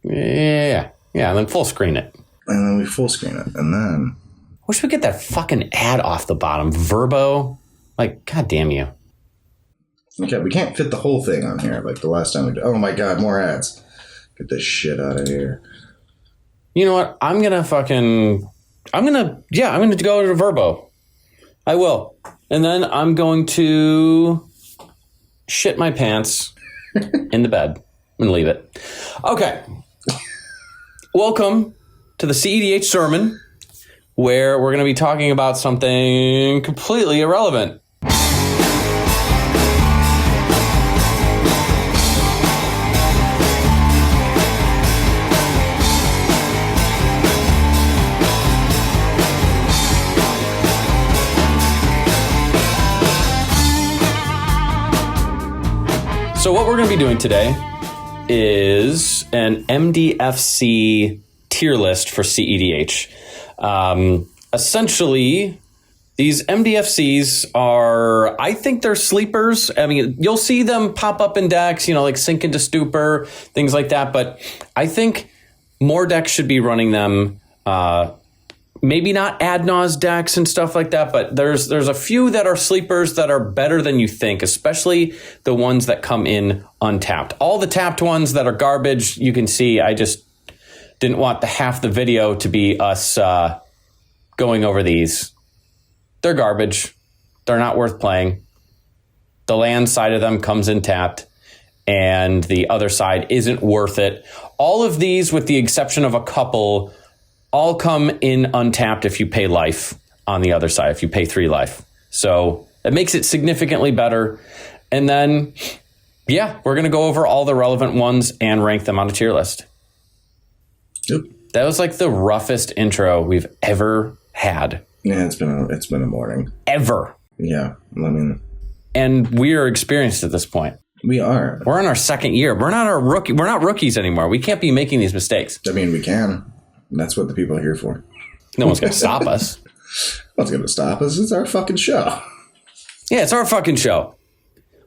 Yeah, and then full screen it. And then we full screen it, and then... Wish we get that fucking ad off the bottom. Verbo. Like, God damn you. Okay, we can't fit the whole thing on here like the last time we did. Oh my God, more ads. Get this shit out of here. You know what? I'm going to go to Verbo. I will. And then I'm going to shit my pants in the bed and leave it. Okay. Welcome to the cEDH sermon, where we're going to be talking about something completely irrelevant. So what we're going to be doing today is an MDFC tier list for cEDH. Essentially, these MDFCs are, I think they're sleepers. I mean, you'll see them pop up in decks, like Sink into Stupor, things like that. But I think more decks should be running them. Maybe not ad nauseam decks and stuff like that, but there's a few that are sleepers that are better than you think, especially the ones that come in untapped. All the tapped ones that are garbage, you can see. I just didn't want half the video to be us going over these. They're garbage. They're not worth playing. The land side of them comes in tapped, and the other side isn't worth it. All of these, with the exception of a couple, all come in untapped if you pay life on the other side, if you pay 3 life. So it makes it significantly better. And then, we're going to go over all the relevant ones and rank them on a tier list. Yep. That was like the roughest intro we've ever had. Yeah, it's been a morning. Ever. Yeah, I mean... And we are experienced at this point. We are. We're in our second year. We're not rookies anymore. We can't be making these mistakes. I mean, we can. That's what the people are here for. No one's going to stop us. What's going to stop us? It's our fucking show. Yeah, it's our fucking show.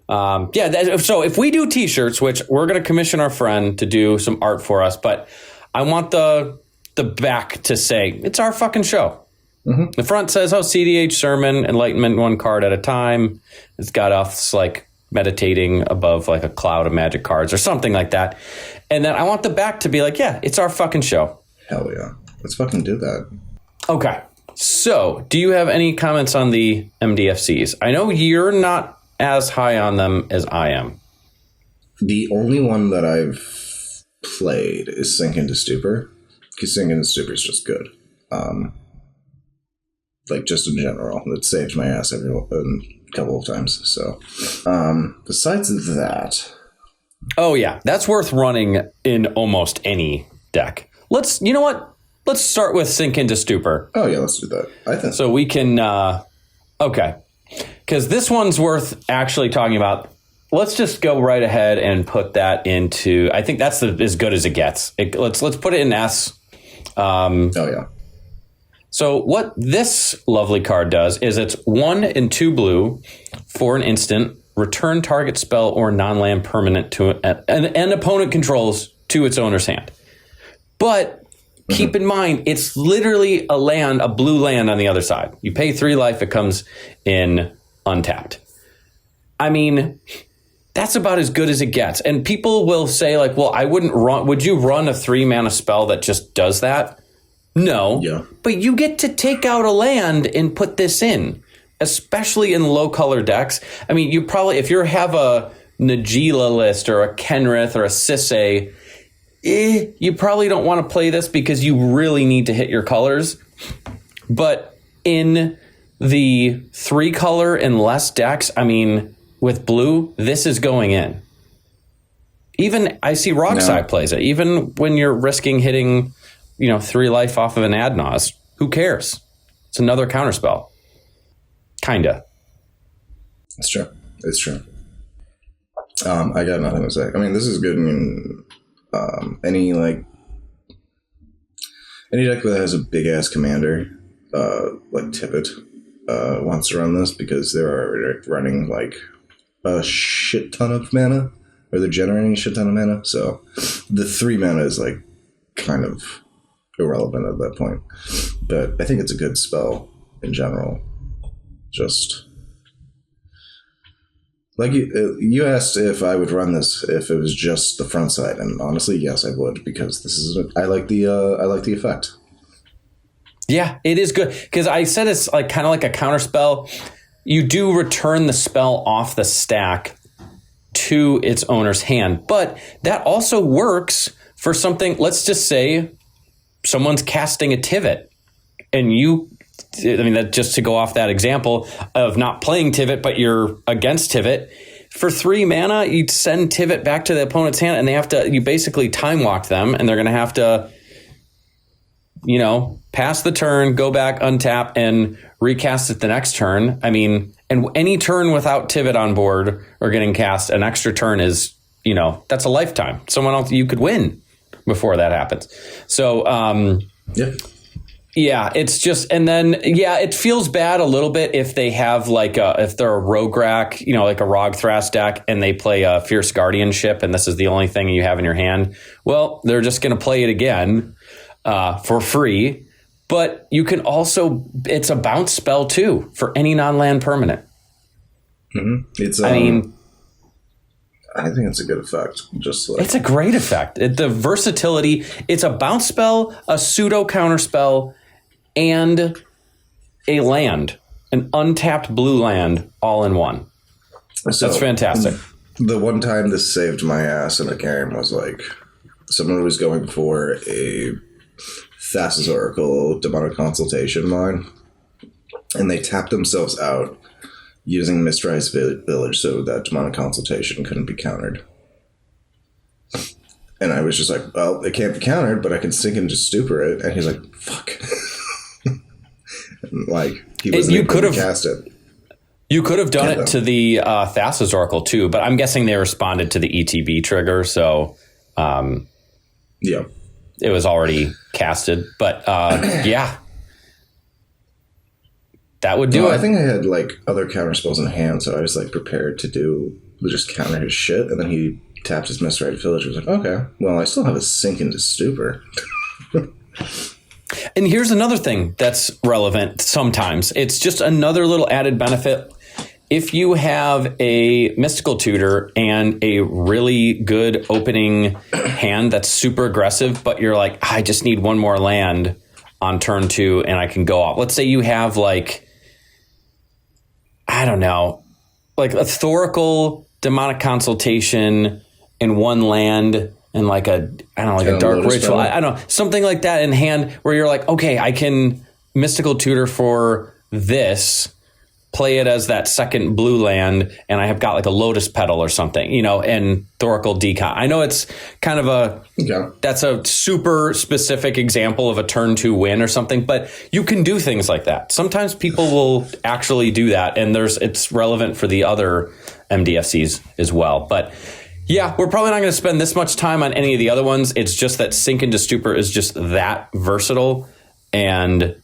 So if we do t-shirts, which we're going to commission our friend to do some art for us, but I want the back to say, it's our fucking show. Mm-hmm. The front says, cEDH sermon, enlightenment 1 card at a time. It's got us like meditating above like a cloud of magic cards or something like that. And then I want the back to be like, it's our fucking show. Hell yeah. Let's fucking do that. Okay. So, do you have any comments on the MDFCs? I know you're not as high on them as I am. The only one that I've played is Sink into Stupor, because Sink into Stupor is just good. Like, just in general. It saved my ass a couple of times. So, besides that... Oh, yeah. That's worth running in almost any deck. You know what? Let's start with Sink into Stupor. Oh, yeah, let's do that. I think so. We can, okay. Because this one's worth actually talking about. Let's just go right ahead and put that into, I think that's as good as it gets. Let's put it in S. Oh, yeah. So what this lovely card does is it's 1 and 2 blue for an instant, return target spell or non-land permanent to an opponent controls to its owner's hand. But keep in mind, it's literally a blue land on the other side. You pay 3 life, it comes in untapped. I mean, that's about as good as it gets. And people will say like, well, would you run a 3 mana spell that just does that? No. Yeah. But you get to take out a land and put this in, especially in low color decks. I mean, you probably, if you have a Najeela list or a Kenrith or a Sisay, you probably don't want to play this because you really need to hit your colors. But in the 3 color and less decks, I mean, with blue, this is going in. Even I see Rockside plays it. Even when you're risking hitting, 3 life off of an ad nauseam, who cares? It's another counterspell. Kinda. It's true. I got nothing to say. I mean, this is good in any deck that has a big ass commander, like Tippett, wants to run this because they're running like a shit ton of mana, or they're generating a shit ton of mana. So the 3 mana is like kind of irrelevant at that point. But I think it's a good spell in general. Just like you asked if I would run this if it was just the front side, and honestly, yes, I would, because I like the effect. Yeah, it is good because I said it's like kind of like a counter spell. You do return the spell off the stack to its owner's hand, but that also works for something. Let's just say someone's casting a Tivit, and that just to go off that example of not playing Tivit, but you're against Tivit. For 3 mana, you send Tivit back to the opponent's hand, and you basically time walk them, and they're going to have to, pass the turn, go back, untap, and recast it the next turn. I mean, and any turn without Tivit on board or getting cast, an extra turn is, that's a lifetime. Someone else, you could win before that happens. So, yeah, it's just, and then, it feels bad a little bit if they have if they're a rogue rack, like a Rog Thras deck, and they play a Fierce Guardianship, and this is the only thing you have in your hand. Well, they're just going to play it again for free. But you can also, it's a bounce spell too for any non-land permanent. Mm-hmm. I think it's a good effect. It's a great effect. The versatility, it's a bounce spell, a pseudo counter spell, and a land, an untapped blue land, all in one. That's fantastic. The one time this saved my ass in a game was someone was going for a Thassa's Oracle Demonic Consultation mine, and they tapped themselves out using Mistrise Village so that Demonic Consultation couldn't be countered. And I was just like, well, it can't be countered, but I can sink into stupor it. And he's like, fuck. He wasn't able to cast it. You could have done it to the Thassa's Oracle too, but I'm guessing they responded to the ETB trigger, so yeah, it was already casted. But that would do it. I think I had other counter spells in hand, so I was prepared to just counter his shit, and then he tapped his Misread Village. I was like, okay, well, I still have a sink into stupor. And here's another thing that's relevant sometimes. It's just another little added benefit. If you have a Mystical Tutor and a really good opening hand that's super aggressive, but you're like, I just need one more land on turn 2 and I can go off. Let's say you have I don't know, a Thorical Demonic Consultation in one land and a Dark Ritual. I don't know, something like that in hand where you're like, okay, I can Mystical Tutor for this, play it as that second blue land, and I have got a Lotus Petal or something, and Thorical Decon. I know it's kind of that's a super specific example of a turn 2 win or something, but you can do things like that. Sometimes people will actually do that, and it's relevant for the other MDFCs as well. But yeah, we're probably not going to spend this much time on any of the other ones. It's just that Sink into Stupor is just that versatile, and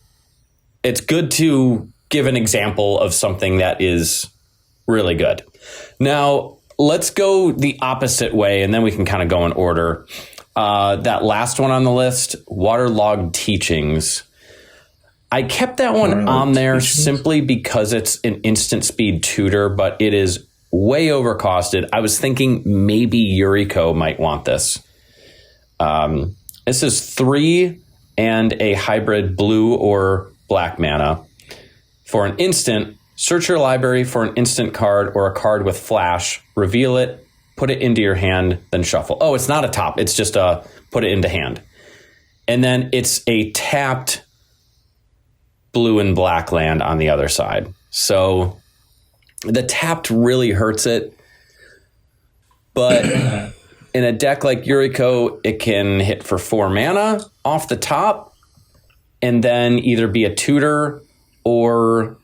it's good to give an example of something that is really good. Now, let's go the opposite way, and then we can kind of go in order. That last one on the list, Waterlogged Teachings. I kept that one on there simply because it's an instant speed tutor, but it is way overcosted. I was thinking maybe Yuriko might want this. This is 3 and a hybrid blue or black mana. For an instant, search your library for an instant card or a card with flash, reveal it, put it into your hand, then shuffle. Oh, it's not a top. It's just a put it into hand. And then it's a tapped blue and black land on the other side. So the tapped really hurts it. But in a deck like Yuriko, it can hit for 4 mana off the top and then either be a tutor or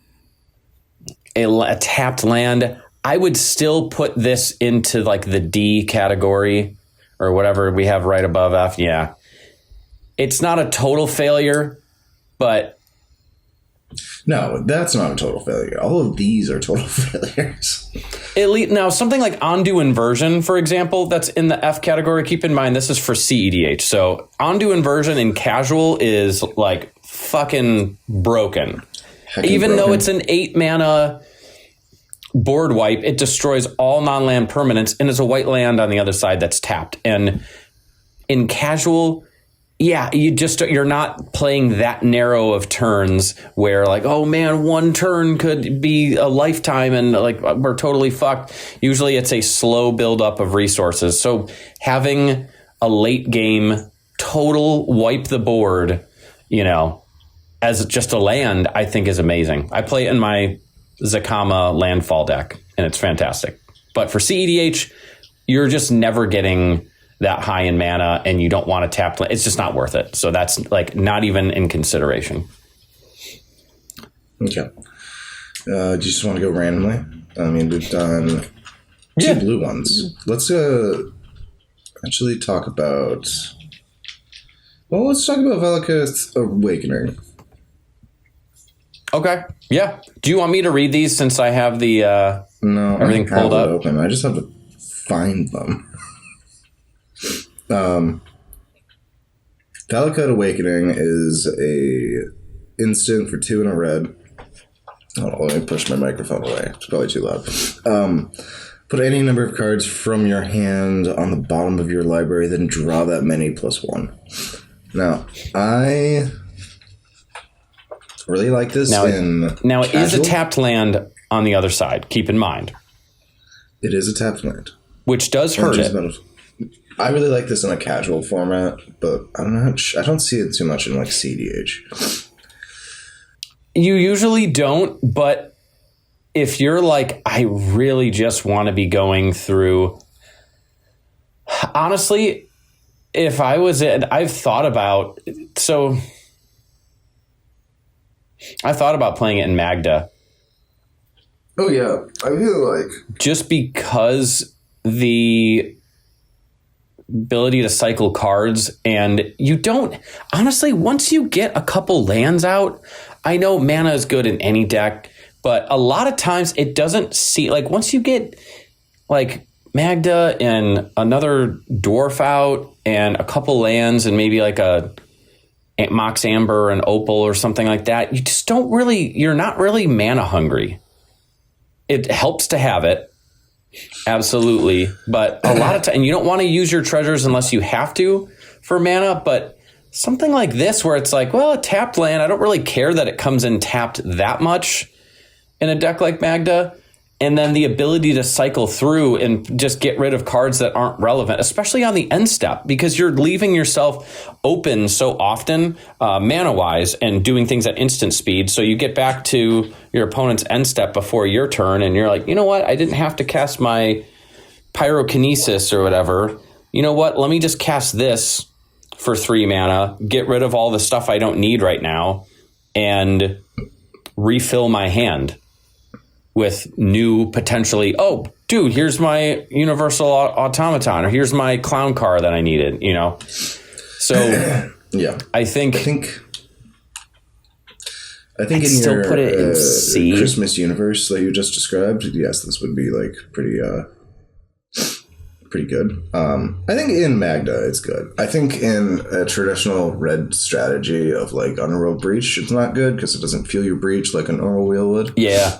a tapped land. I would still put this into the D category or whatever we have right above F. Yeah. It's not a total failure, but No, that's not a total failure. All of these are total failures. Now, something like Ondu Inversion, for example, that's in the F category. Keep in mind, this is for cEDH. So Ondu Inversion in casual is like fucking broken. Even though it's an 8 mana board wipe, it destroys all non-land permanents and is a white land on the other side that's tapped. And in casual, yeah, you're not playing that narrow of turns where like, oh man, one turn could be a lifetime and like we're totally fucked. Usually it's a slow buildup of resources. So having a late game total wipe the board, as just a land, I think is amazing. I play it in my Zakama landfall deck and it's fantastic. But for cEDH, you're just never getting that high in mana and you don't want to tap. It's just not worth it. So that's like not even in consideration. Okay. Do you just want to go randomly? I mean, we've done two blue ones. Let's actually talk about... Well, let's talk about Velika's Awakening. Okay. Yeah. Do you want me to read these since I have the everything pulled up? Open. I just have to find them. Velika Awakening is a instant for 2 and a red. Hold on, let me push my microphone away. It's probably too loud. Put any number of cards from your hand on the bottom of your library, then draw that many +1. Now, I really like this now, Now, it is a tapped land on the other side. Keep in mind. It is a tapped land. Which does hurt it. I really like this in a casual format, but I don't know. I don't see it too much in like cEDH. You usually don't, but if you're like, I really just want to be going through. Honestly, if I was it, I've thought about playing it in Magda. Oh yeah, I feel like just because the ability to cycle cards, and you don't honestly, once you get a couple lands out, I know mana is good in any deck, but a lot of times it doesn't see, like once you get like Magda and another dwarf out and a couple lands and maybe like a Mox Amber and Opal or something like that, you just don't really, you're not really mana hungry. It helps to have it. Absolutely. But a lot of time, and you don't want to use your treasures unless you have to for mana, but something like this where it's like, well, a tapped land, I don't really care that it comes in tapped that much in a deck like Magda. And then the ability to cycle through and just get rid of cards that aren't relevant, especially on the end step, because you're leaving yourself open so often mana-wise and doing things at instant speed. So you get back to your opponent's end step before your turn, and you're like, you know what? I didn't have to cast my Pyrokinesis or whatever. You know what? Let me just cast this for 3 mana, get rid of all the stuff I don't need right now, and refill my hand with new potentially, oh, dude, here's my Universal Automaton, or here's my Clown car that I needed, So yeah, I think I'd in still your put it in C. Christmas universe that you just described, yes, this would be like pretty good. I think in Magda it's good. I think in a traditional red strategy of like Underworld Breach, it's not good because it doesn't feel your breach like a normal wheel would. Yeah.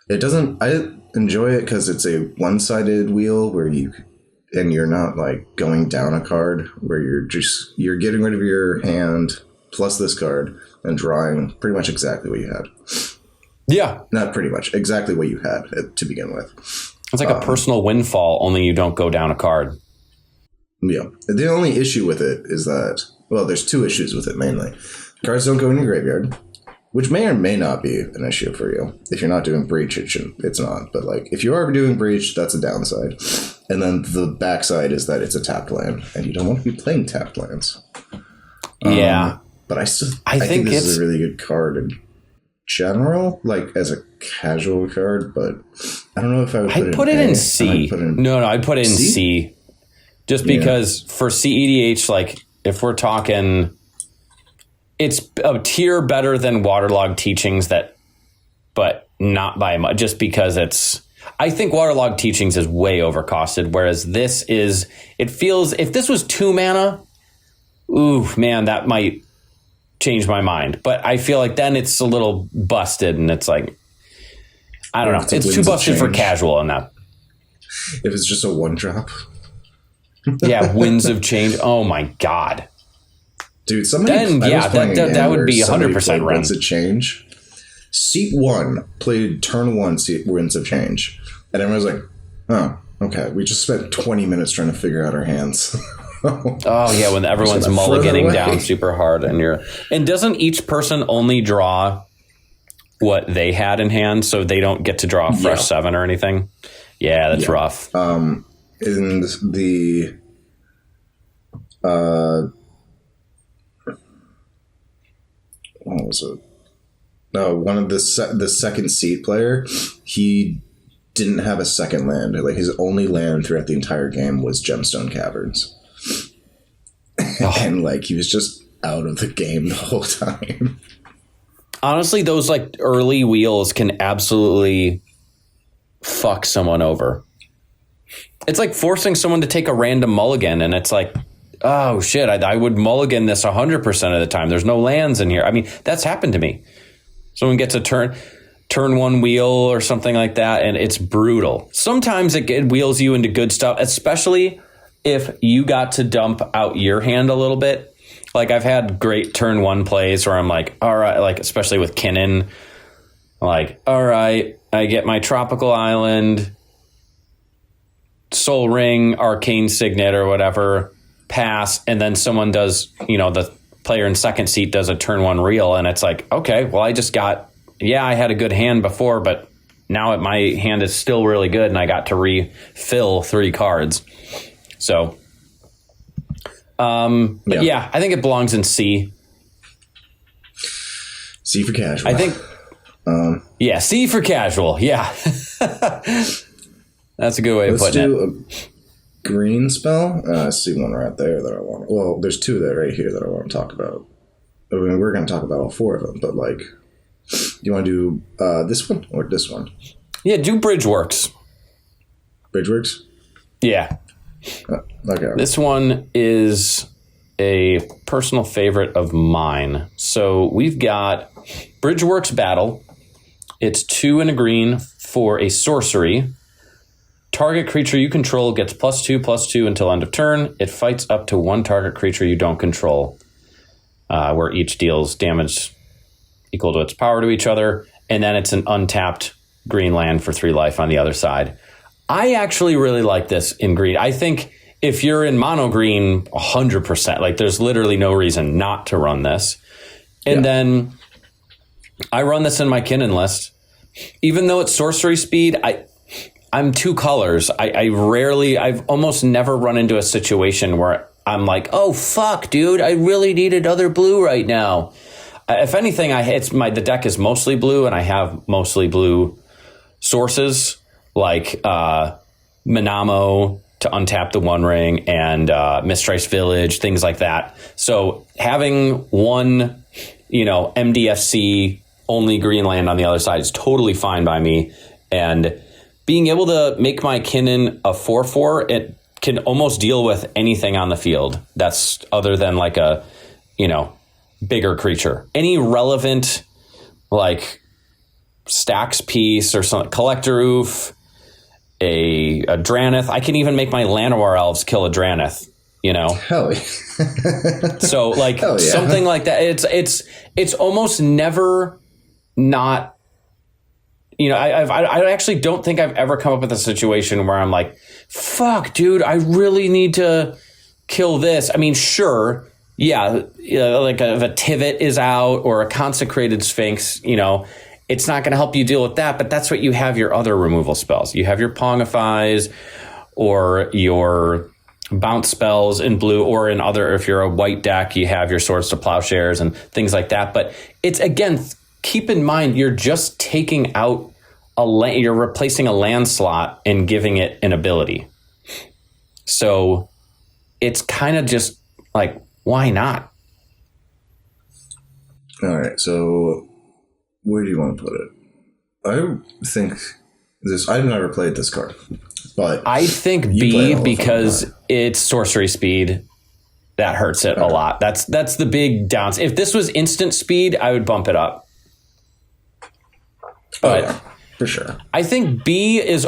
It doesn't. I enjoy it because it's a one-sided wheel where you're not like going down a card, where you're getting rid of your hand plus this card and drawing pretty much exactly what you had. Yeah. Not pretty much. Exactly what you had to begin with. It's like a personal windfall, only you don't go down a card. Yeah. The only issue with it is that, well, there's 2 issues with it mainly. Cards don't go in your graveyard, which may or may not be an issue for you. If you're not doing Breach, it's not. But like, if you are doing Breach, that's a downside. And then the backside is that it's a tapped land, and you don't want to be playing tapped lands. Yeah. But I think this is a really good card in general, like as a casual card, but I don't know if I would put it in C. No, I'd put it in C. Just because for cEDH, like if we're talking it's a tier better than Waterlogged Teachings, but not by much, just because I think Waterlogged Teachings is way overcosted, whereas it feels, if this was 2 mana, ooh, man, that might change my mind. But I feel like then it's a little busted, and it's like, I don't know. It's too busted for casual enough. If it's just a 1-drop. Yeah, Winds of Change. Oh my God. Dude, that would be 100% run. Winds of Change. Seat 1 played turn 1 Winds of Change. And everyone's like, oh, okay. We just spent 20 minutes trying to figure out our hands. Oh yeah, when everyone's mulliganing down super hard, and doesn't each person only draw what they had in hand, so they don't get to draw a fresh 7 or anything? Yeah, that's rough. In the what was it? No, one of the second seat player, he didn't have a second land. Like, his only land throughout the entire game was Gemstone Caverns. And like, he was just out of the game the whole time. Honestly, those like early wheels can absolutely fuck someone over. It's like forcing someone to take a random mulligan, and it's like, oh shit, I would mulligan this 100% of the time. There's no lands in here. I mean, that's happened to me. Someone gets a turn 1 wheel or something like that, and it's brutal. Sometimes it wheels you into good stuff, especially if you got to dump out your hand a little bit. Like, I've had great turn 1 plays where I'm like, all right, like especially with Kinnan, like, all right, I get my Tropical Island, Soul Ring, Arcane Signet or whatever, pass, and then someone does, the player in second seat does a turn 1 reel, and it's like, okay, well, I just got, I had a good hand before, but now my hand is still really good, and I got to refill 3 cards. So, but yeah, I think it belongs in C. C for casual. I think, C for casual. Yeah. That's a good way of putting it. Let's do a green spell. I see one right there that I want. Well, there's 2 that right here that I want to talk about. I mean, we're going to talk about all 4 of them, but like, do you want to do this one or this one? Yeah, do Bridgeworks. Bridgeworks? Yeah. Okay. This one is a personal favorite of mine. So we've got Bridgeworks Battle. It's 2 and a green for a sorcery. Target creature you control gets +2/+2 until end of turn. It fights up to 1 target creature you don't control, where each deals damage equal to its power to each other. And then it's an untapped green land for 3 life on the other side. I actually really like this in green. I think if you're in mono green, 100%, like there's literally no reason not to run this. And then I run this in my Kinnan list. Even though it's sorcery speed, I'm 2 colors. I've almost never run into a situation where I'm like, oh fuck, dude, I really need another blue right now. If anything, the deck is mostly blue, and I have mostly blue sources like Minamo to untap the One Ring, and Mistrice Village, things like that. So having one, MDFC only green land on the other side is totally fine by me. And being able to make my Kinnan a 4/4, it can almost deal with anything on the field that's other than like a, bigger creature. Any relevant like stacks piece or something, Collector Oof, a Dranith. I can even make my Llanowar elves kill a Dranith, Hell yeah. So like something like that. It's almost never not, I actually don't think I've ever come up with a situation where I'm like, fuck, dude, I really need to kill this. I mean, sure. Yeah. Like if a Tivit is out or a Consecrated Sphinx, it's not going to help you deal with that, but that's what you have your other removal spells. You have your Pongifies or your bounce spells in blue, or in other, if you're a white deck, you have your Swords to Plowshares and things like that. But it's, again, keep in mind, you're just taking out you're replacing a land slot and giving it an ability. So it's kind of just like, why not? All right, so where do you want to put it? I think this. I've never played this card, but I think you play it B all the because time. it's sorcery speed. That hurts it a lot. That's the big downs. If this was instant speed, I would bump it up. But yeah, for sure. I think B is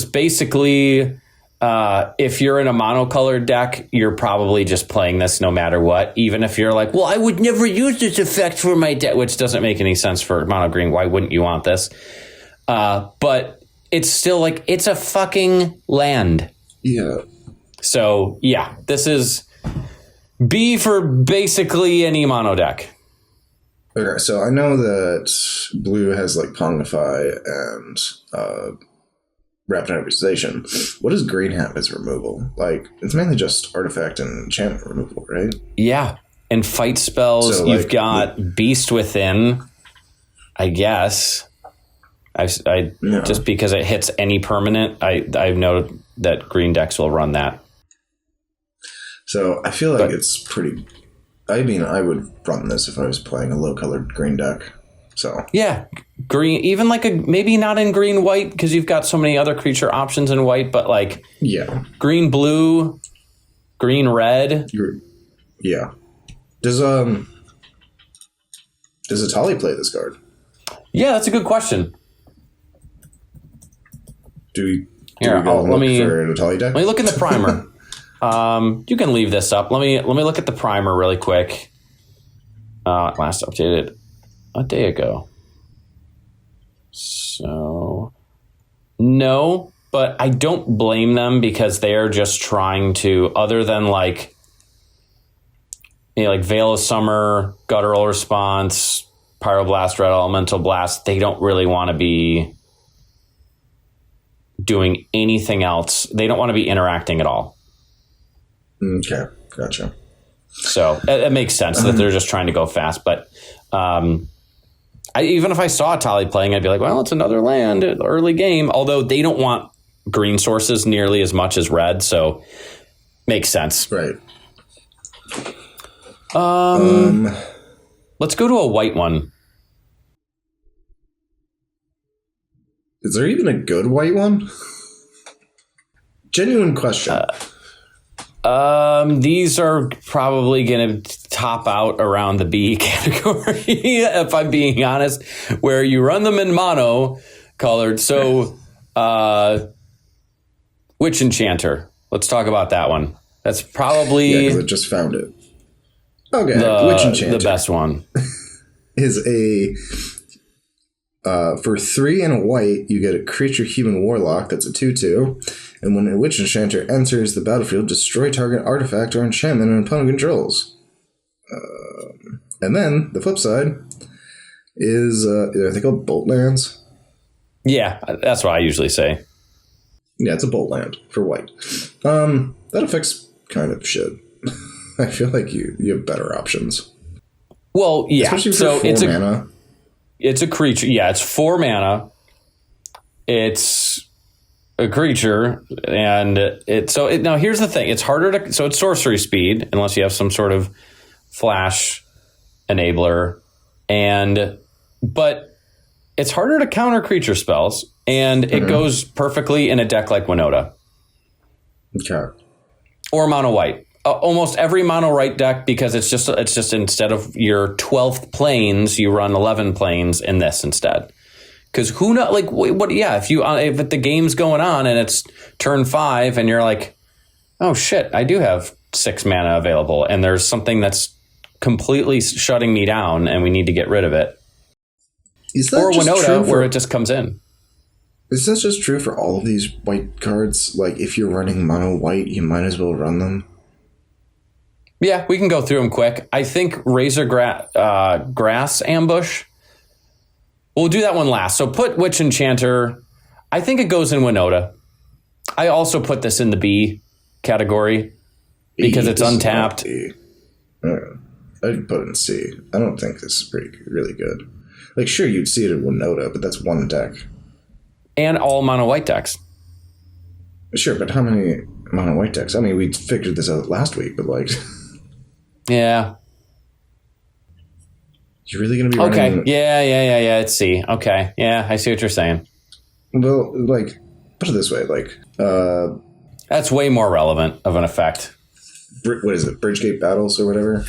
basically if you're in a monocolored deck, you're probably just playing this no matter what. Even if you're like, well, I would never use this effect for my deck, which doesn't make any sense for mono green. Why wouldn't you want this? But it's still like it's a fucking land. Yeah. So yeah, this is B for basically any mono deck. Okay, so I know that blue has like Pongify and Rapid Hybridization. What does green have as removal? Like, it's mainly just artifact and enchantment removal, right? Yeah. And fight spells, So, you've like, got Beast Within, I guess. Just because it hits any permanent, I know that green decks will run that. So I feel like it's pretty... I mean, I would run this if I was playing a low-colored green deck. So yeah, green, even like maybe not in green white because you've got so many other creature options in white, but like green blue, green red. Yeah. Does Atali play this card? Yeah, that's a good question. Do we Here, go let me for an Atali deck? Let me look in the primer. You can leave this up. Let me look at the primer really quick. Last updated a day ago. So no, but I don't blame them because they are just trying to, other than like Veil of Summer, Guttural Response, Pyroblast, Red Elemental Blast, they don't really want to be doing anything else. They don't want to be interacting at all. Okay, gotcha. So it makes sense that they're just trying to go fast. But even if I saw Atali playing, I'd be like, well, it's another land, early game. Although they don't want green sources nearly as much as red, so makes sense. Right. Let's go to a white one. Is there even a good white one? Genuine question. These are probably going to top out around the B category, if I'm being honest, where you run them in mono colored. So, Witch Enchanter. Let's talk about that one. That's probably because I just found it. Okay, Witch Enchanter. The best one. Is a... for 3 and a white, you get a creature human warlock that's a 2/2. And when a Witch Enchanter enters the battlefield, destroy target artifact or enchantment an opponent controls. And then, the flip side is, are they called Bolt Lands? Yeah, that's what I usually say. Yeah, it's a Bolt Land for white. That affects kind of shit. I feel like you have better options. Well, yeah. Especially for 4 mana. It's a creature. Yeah, it's 4 mana. It's a creature, and now here's the thing. It's harder to, so it's sorcery speed unless you have some sort of flash enabler, but it's harder to counter creature spells, and it goes perfectly in a deck like Winota. Okay. Or mono white. Almost every mono white deck, because it's just instead of your 12th planes, you run 11 planes in this instead. Because who knows? Like what? Yeah, if the game's going on and it's turn 5 and you're like, oh shit, I do have 6 mana available, and there's something that's completely shutting me down, and we need to get rid of it. Is that or just Winota, true where it just comes in. Is this just true for all of these white cards? Like, if you're running mono white, you might as well run them. Yeah, we can go through them quick. I think Razor Grass Ambush. We'll do that one last. So put Witch Enchanter. I think it goes in Winota. I also put this in the B category because it's untapped. I'd put it in C. I don't think this is really good. Like, sure, you'd see it in Winota, but that's one deck. And all mono white decks. Sure, but how many mono white decks? I mean, we figured this out last week, but like... Yeah. You're really going to be Okay. running... Yeah. It's C. Okay. Yeah, I see what you're saying. Well, like, put it this way, like... That's way more relevant of an effect. What is it? Bridgegate Battles or whatever?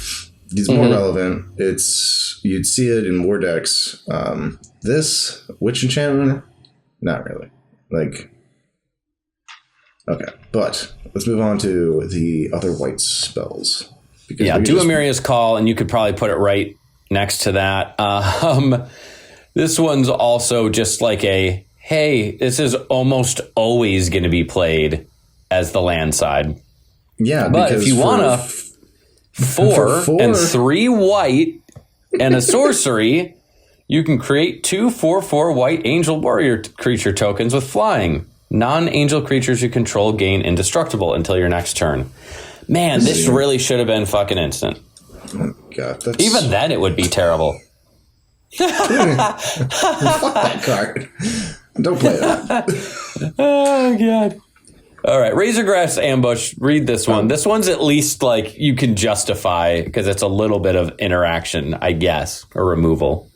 It's more relevant. You'd see it in war decks. This Witch Enchantment, not really. Like, okay, but let's move on to the other white spells. Yeah, do Amiria's Call, and you could probably put it right next to that. This one's also just like a, hey, this is almost always going to be played as the land side. Yeah, but if you want to 4 and 3 white and a sorcery, you can create 2 4/4 white angel warrior creature tokens with flying. Non-angel creatures you control gain indestructible until your next turn. Man, this really should have been fucking instant. Oh God, even then it would be terrible. Fuck that card. Don't play that. Oh God. All right, Razorgrass Ambush, read this one. This one's at least like you can justify because it's a little bit of interaction, I guess, or removal.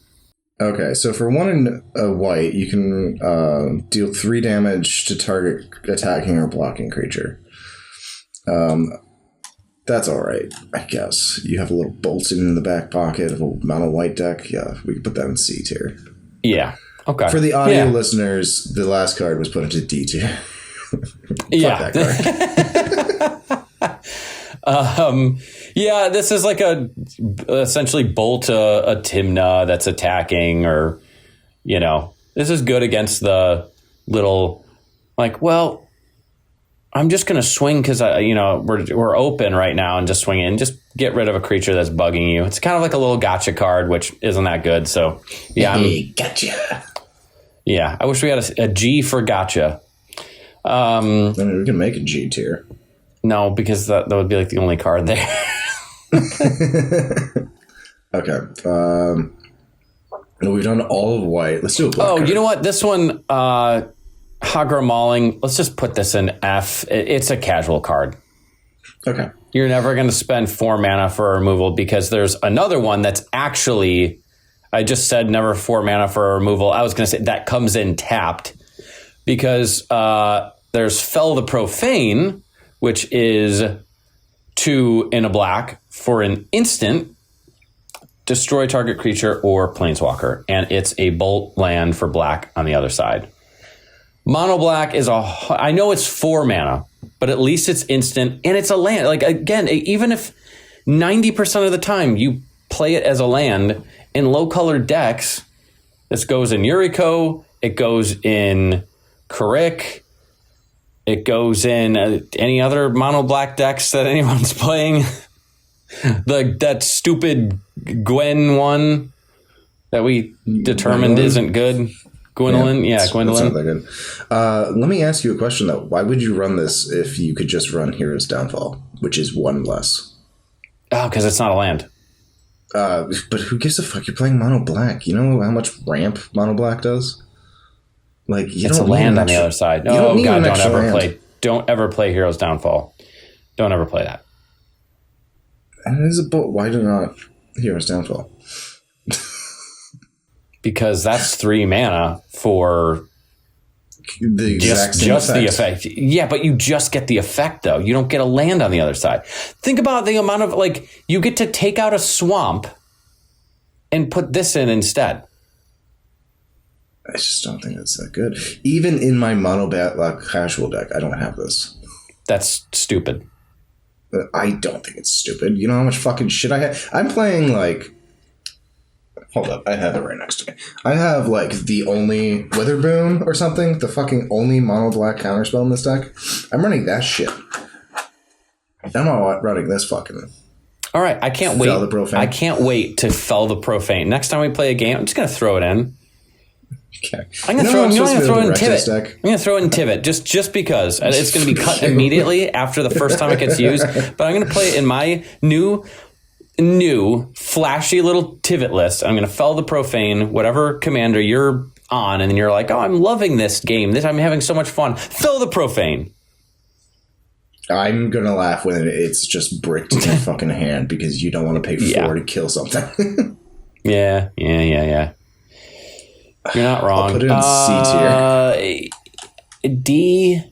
Okay, so for 1 and a white, you can deal 3 damage to target attacking or blocking creature. That's all right, I guess. You have a little Bolton in the back pocket of a mono white deck. Yeah, we can put that in C tier. Yeah, okay. For the audio listeners, the last card was put into D tier. Yeah. Yeah, this is like essentially bolt a Timna that's attacking, or, you know, this is good against the little, like, well, I'm just going to swing because, we're open right now and just swing in. Just get rid of a creature that's bugging you. It's kind of like a little gotcha card, which isn't that good. So, yeah. Gotcha. Yeah, I wish we had a G for gotcha. I mean, we can make a G tier. No, because that would be like the only card there. Okay. We've done all of white. Let's do a black card. You know what? This one, Hagra Mauling, let's just put this in F. It's a casual card. Okay. You're never going to spend 4 mana for a removal because there's another one that's actually, I just said never 4 mana for a removal. I was going to say that comes in tapped because there's Fell the Profane, which is 2 in a black for an instant, destroy target creature or planeswalker, and it's a bolt land for black on the other side. Mono black is I know it's 4 mana, but at least it's instant and it's a land. Like, again, even if 90% of the time you play it as a land in low colored decks, this goes in Yuriko, it goes in Karik, it goes in any other mono black decks that anyone's playing. That stupid Gwen one that we determined isn't good. Gwendolyn? Yeah, Gwendolyn. That's not that good. Let me ask you a question, though. Why would you run this if you could just run Hero's Downfall, which is 1 less? Oh, because it's not a land. But who gives a fuck? You're playing mono black. You know how much ramp mono black does? Like, it's a land on the other side. Oh, God, don't ever play Hero's Downfall. Don't ever play that. And it is a bolt. Why do not Hero's Downfall? Because that's 3 mana for the exact same just the effect. Yeah, but you just get the effect, though. You don't get a land on the other side. Think about the amount of, like, you get to take out a swamp and put this in instead. I just don't think that's that good. Even in my mono casual deck, I don't have this. That's stupid. I don't think it's stupid. You know how much fucking shit I have? I'm playing, like... Hold up, I have it right next to me. I have, like, the only Witherboon or something, the fucking only mono black counterspell in this deck. I'm running that shit. I'm not running this fucking... All right, I can't wait. Fell the Profane. I can't wait to Fell the Profane. Next time we play a game, I'm just going to throw it in. Okay. I'm going to throw it in Tivit. I'm going to throw it in Tivit just because. It's going to be cut immediately after the first time it gets used. But I'm going to play it in my new flashy little Tivit list. I'm going to Fell the Profane, whatever commander you're on, and then you're like, oh, I'm loving this game. I'm having so much fun. Fell the Profane. I'm going to laugh when it's just bricked in your fucking hand because you don't want to pay 4 to kill something. Yeah. You're not wrong. I'll put it in C tier. D.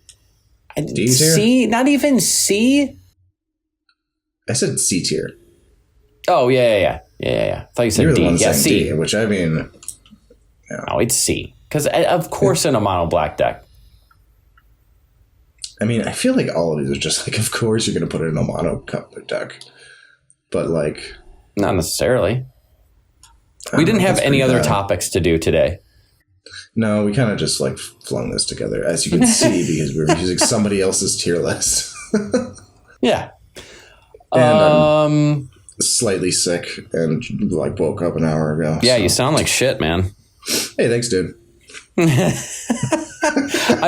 D tier? C? Not even C? I said C tier. Oh, yeah. I thought you said You're D. the one saying C. D, which I mean... Yeah. No, it's C. Because, of course, in a mono black deck. I mean, I feel like all of these are just like, of course you're going to put it in a mono deck. But, like... Not necessarily. We didn't have any other topics to do today. No, we kind of just, like, flung this together, as you can see, because we were using somebody else's tier list. Yeah. And I'm slightly sick and, like, woke up an hour ago. Yeah, so. You sound like shit, man. Hey, thanks, dude. I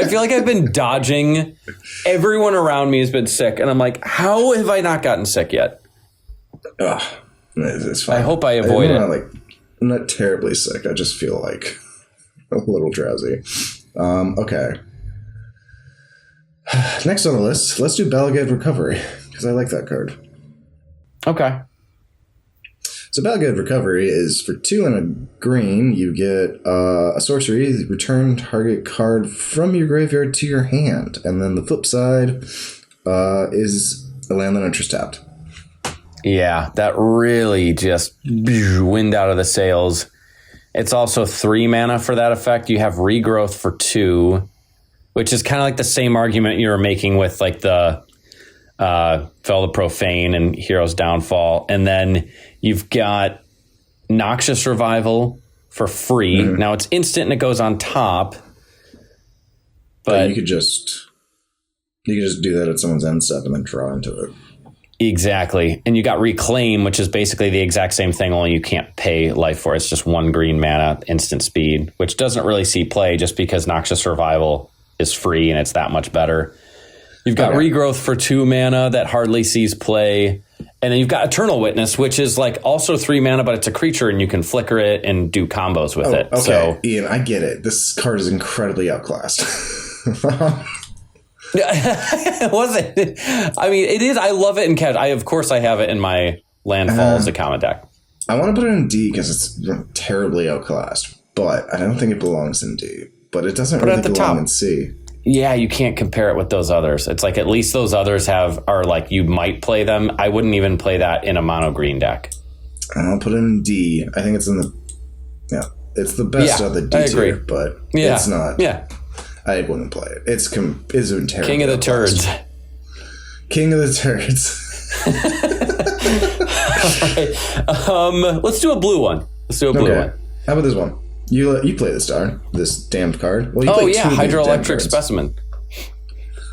feel like I've been dodging. Everyone around me has been sick, and I'm like, how have I not gotten sick yet? Ugh, it's fine. I hope I avoid it. I'm not terribly sick. I just feel like a little drowsy. Okay. Next on the list, let's do Balagad Recovery, because I like that card. Okay. So Balagad Recovery is for 2 and a green. You get a sorcery, return target card from your graveyard to your hand. And then the flip side is a land that enters tapped. Yeah, that really just wind out of the sails. It's also 3 mana for that effect. You have regrowth for 2, which is kind of like the same argument you were making with like the Fell the Profane and Hero's Downfall. And then you've got Noxious Revival for free. Mm-hmm. Now it's instant and it goes on top. But you could just do that at someone's end step and then draw into it. Exactly. And you got Reclaim, which is basically the exact same thing, only you can't pay life for it. It's just 1 green mana, instant speed, which doesn't really see play just because Noxious Survival is free and it's that much better. You've got Regrowth for 2 mana that hardly sees play. And then you've got Eternal Witness, which is like also 3 mana, but it's a creature and you can flicker it and do combos with it. Okay, so, Ian, I get it. This card is incredibly outclassed. Was it? I mean, it is. I love it in Cat. Of course, I have it in my Landfall Zakama deck. I want to put it in D because it's terribly outclassed, but I don't think it belongs in D. But it doesn't really belong in C. Yeah, you can't compare it with those others. It's like at least those others are like you might play them. I wouldn't even play that in a mono green deck. I'll put it in D. I think it's in the it's the best of the D tier, but it's not. Yeah. I wouldn't play it. It's terrible. King of the Turds. King of the Turds. All right. Let's do a blue one. How about this one? You play this damned card. Well, Hydroelectric Specimen.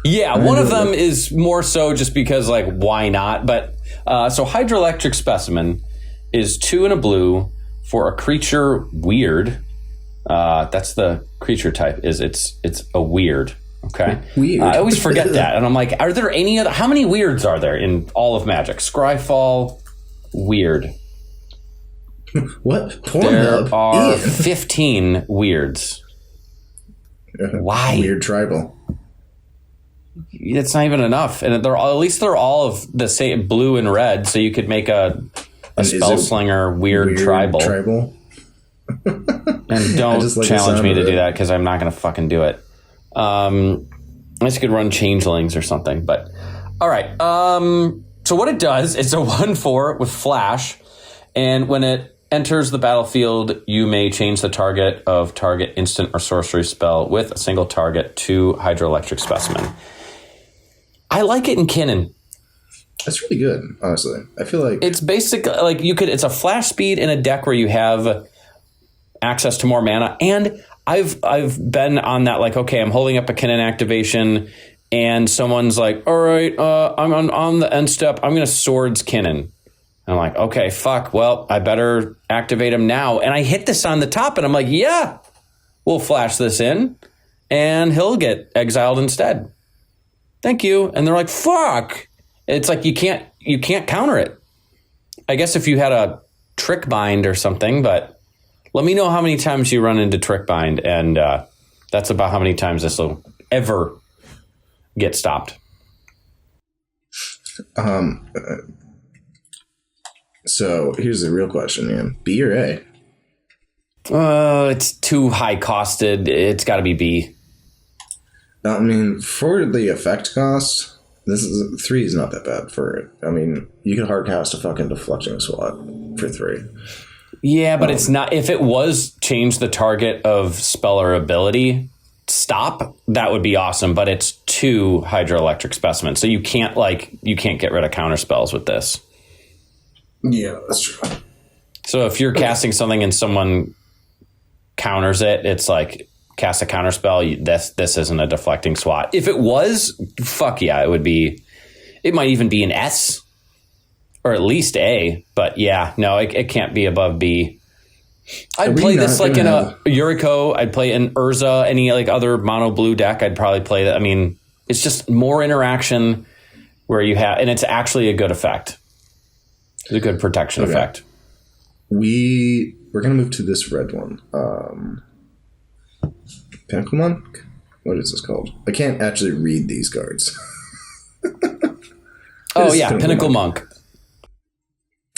Yeah, one of them is more so just because, like, why not? But so Hydroelectric Specimen is 2 and a blue for a creature weird. That's the creature type. It's a weird. Okay. Weird. I always forget that, and I'm like, are there any other? How many weirds are there in all of Magic? Scryfall, weird. What? There are 15 weirds. Why? Weird tribal. It's not even enough, and they're all of the same blue and red, so you could make a Spellslinger weird tribal. And don't challenge me to do that because I'm not going to fucking do it. Unless you could run Changelings or something. But all right. So what it does, it's a 1/4 with flash, and when it enters the battlefield, you may change the target of target instant or sorcery spell with a single target to Hydroelectric Specimen. I like it in Kinnan. That's really good, honestly. I feel like it's basically like it's a flash speed in a deck where you have access to more mana, and I've been on that, like, okay, I'm holding up a Kinnan activation and someone's like, all right, I'm on the end step, I'm gonna Swords Kinnan. And I'm like, okay, fuck, well, I better activate him now. And I hit this on the top and I'm like, yeah, we'll flash this in and he'll get exiled instead. Thank you. And they're like, fuck. It's like you can't counter it. I guess if you had a Trick Bind or something, but let me know how many times you run into Trick Bind, and that's about how many times this will ever get stopped. So here's the real question, man. B or A? It's too high costed. It's got to be B. I mean, for the effect cost, 3 is not that bad for it. I mean, you can hardcast a fucking deflecting SWAT for 3. Yeah, but it's not. If it was change the target of spell or ability, stop, that would be awesome. But it's 2 hydroelectric specimens, so you can't get rid of counter spells with this. Yeah, that's true. So if you're casting something and someone counters it, it's like cast a counter spell. This isn't a deflecting SWAT. If it was, fuck yeah, it would be. It might even be an S. Or at least A, but yeah, no, it can't be above B. I'd play this like in a Yuriko. I'd play in Urza, any like other mono blue deck. I'd probably play that. I mean, it's just more interaction where you have, and it's actually a good effect. It's a good protection effect. We're gonna move to this red one. Pinnacle Monk? What is this called? I can't actually read these cards. Oh yeah, Pinnacle Monk.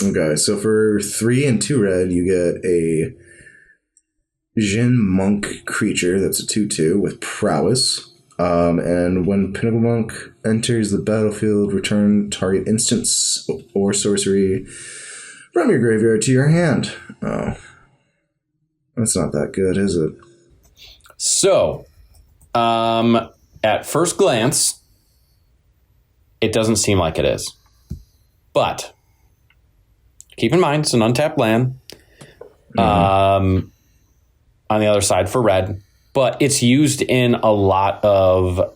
Okay, so for 3 and 2 red, you get a Jin Monk creature that's a 2/2 with prowess. And when Pinnacle Monk enters the battlefield, return target instance or sorcery from your graveyard to your hand. Oh, that's not that good, is it? So, at first glance, it doesn't seem like it is. But keep in mind, it's an untapped land. On the other side for red. But it's used in a lot of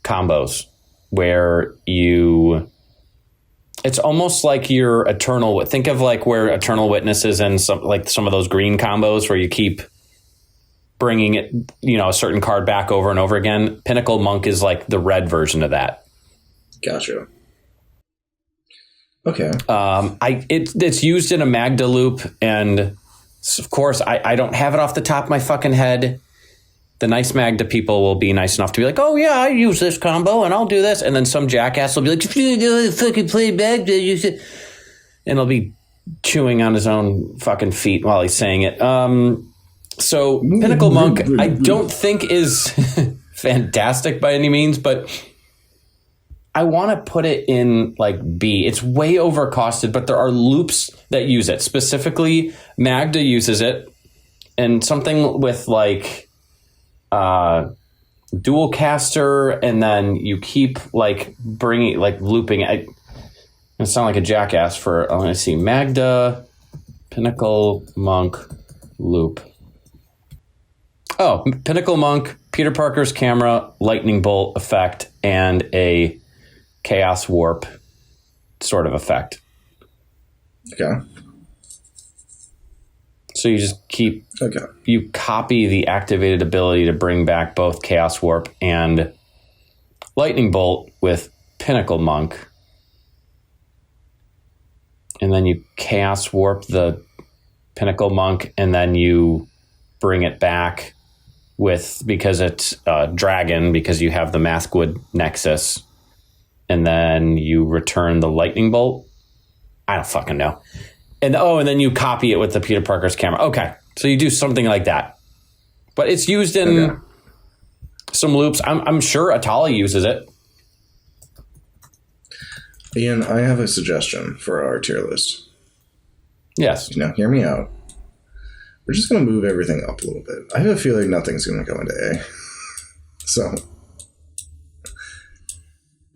combos where it's almost like your Eternal. Think of like where Eternal Witness is in some of those green combos where you keep bringing it, a certain card back over and over again. Pinnacle Monk is like the red version of that. Gotcha. Okay. It's used in a Magda loop, and of course I don't have it off the top of my fucking head. The nice Magda people will be nice enough to be like, oh yeah, I use this combo and I'll do this, and then some jackass will be like, if you do fucking play Magda, you should, and he'll be chewing on his own fucking feet while he's saying it. So Pinnacle Monk, I don't think is fantastic by any means, but I want to put it in like B. It's way overcosted, but there are loops that use it. Specifically, Magda uses it, and something with like dual caster, and then you keep like bringing, like looping. I sound like a jackass for, I'm going to see Magda, Pinnacle Monk loop. Oh, Pinnacle Monk, Peter Parker's camera, lightning bolt effect, and a chaos warp sort of effect. Okay. So you just you copy the activated ability to bring back both chaos warp and lightning bolt with Pinnacle Monk. And then you chaos warp the Pinnacle Monk, and then you bring it back because it's dragon, because you have the Maskwood Nexus, and then you return the lightning bolt. I don't fucking know. And then you copy it with the Peter Parker's camera. Okay, so you do something like that, but it's used in some loops. I'm sure Atali uses it. Ian, I have a suggestion for our tier list. Yes. Now, hear me out. We're just going to move everything up a little bit. I have a feeling nothing's going to go into A. So,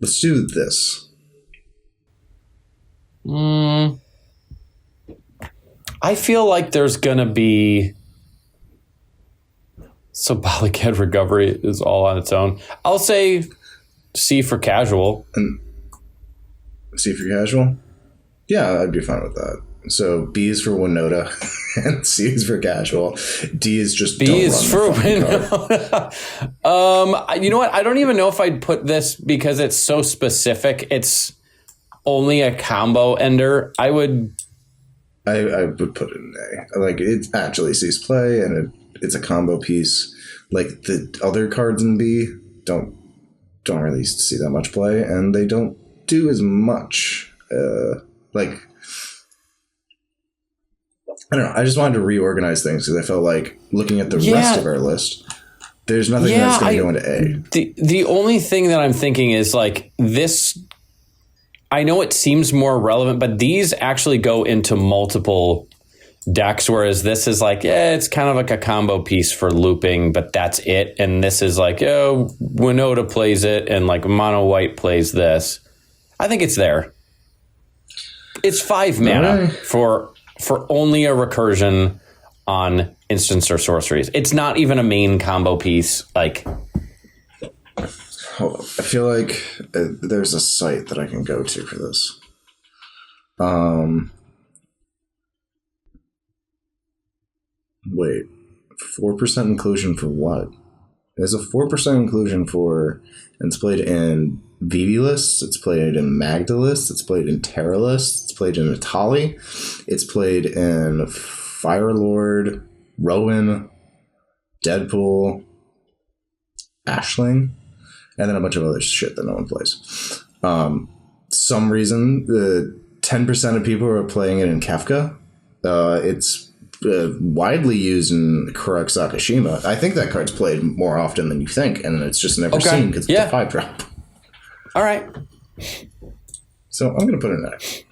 let's do this. I feel like there's going to be... Symbolic Head Recovery is all on its own. I'll say C for casual. And C for casual? Yeah, I'd be fine with that. So B is for Winota, and C is for casual. D is just B is for Winota. You know what? I don't even know if I'd put this because it's so specific. It's only a combo ender. I would put it in A. Like, it actually sees play, and it's a combo piece. Like, the other cards in B don't really see that much play, and they don't do as much. I don't know. I just wanted to reorganize things because I felt like looking at the rest of our list, there's nothing that's going to go into A. The only thing that I'm thinking is like this. I know it seems more relevant, but these actually go into multiple decks, whereas this is like, it's kind of like a combo piece for looping, but that's it. And this is like, Winota plays it, and like Mono White plays this. I think it's there. It's 5 mana for only a recursion on instants or sorceries. It's not even a main combo piece. Like, hold on. I feel like there's a site that I can go to for this. Wait, 4% inclusion for what? There's a 4% inclusion for, and it's played in VV lists, it's played in Magda lists, it's played in Terra lists, it's played in Atali, it's played in Firelord, Rowan, Deadpool, Ashling, and then a bunch of other shit that no one plays. Some reason, 10% of people are playing it in Kefka. It's widely used in Kurok Sakashima. I think that card's played more often than you think, and it's just never seen because it's a 5-drop. All right. So I'm going to put it in that.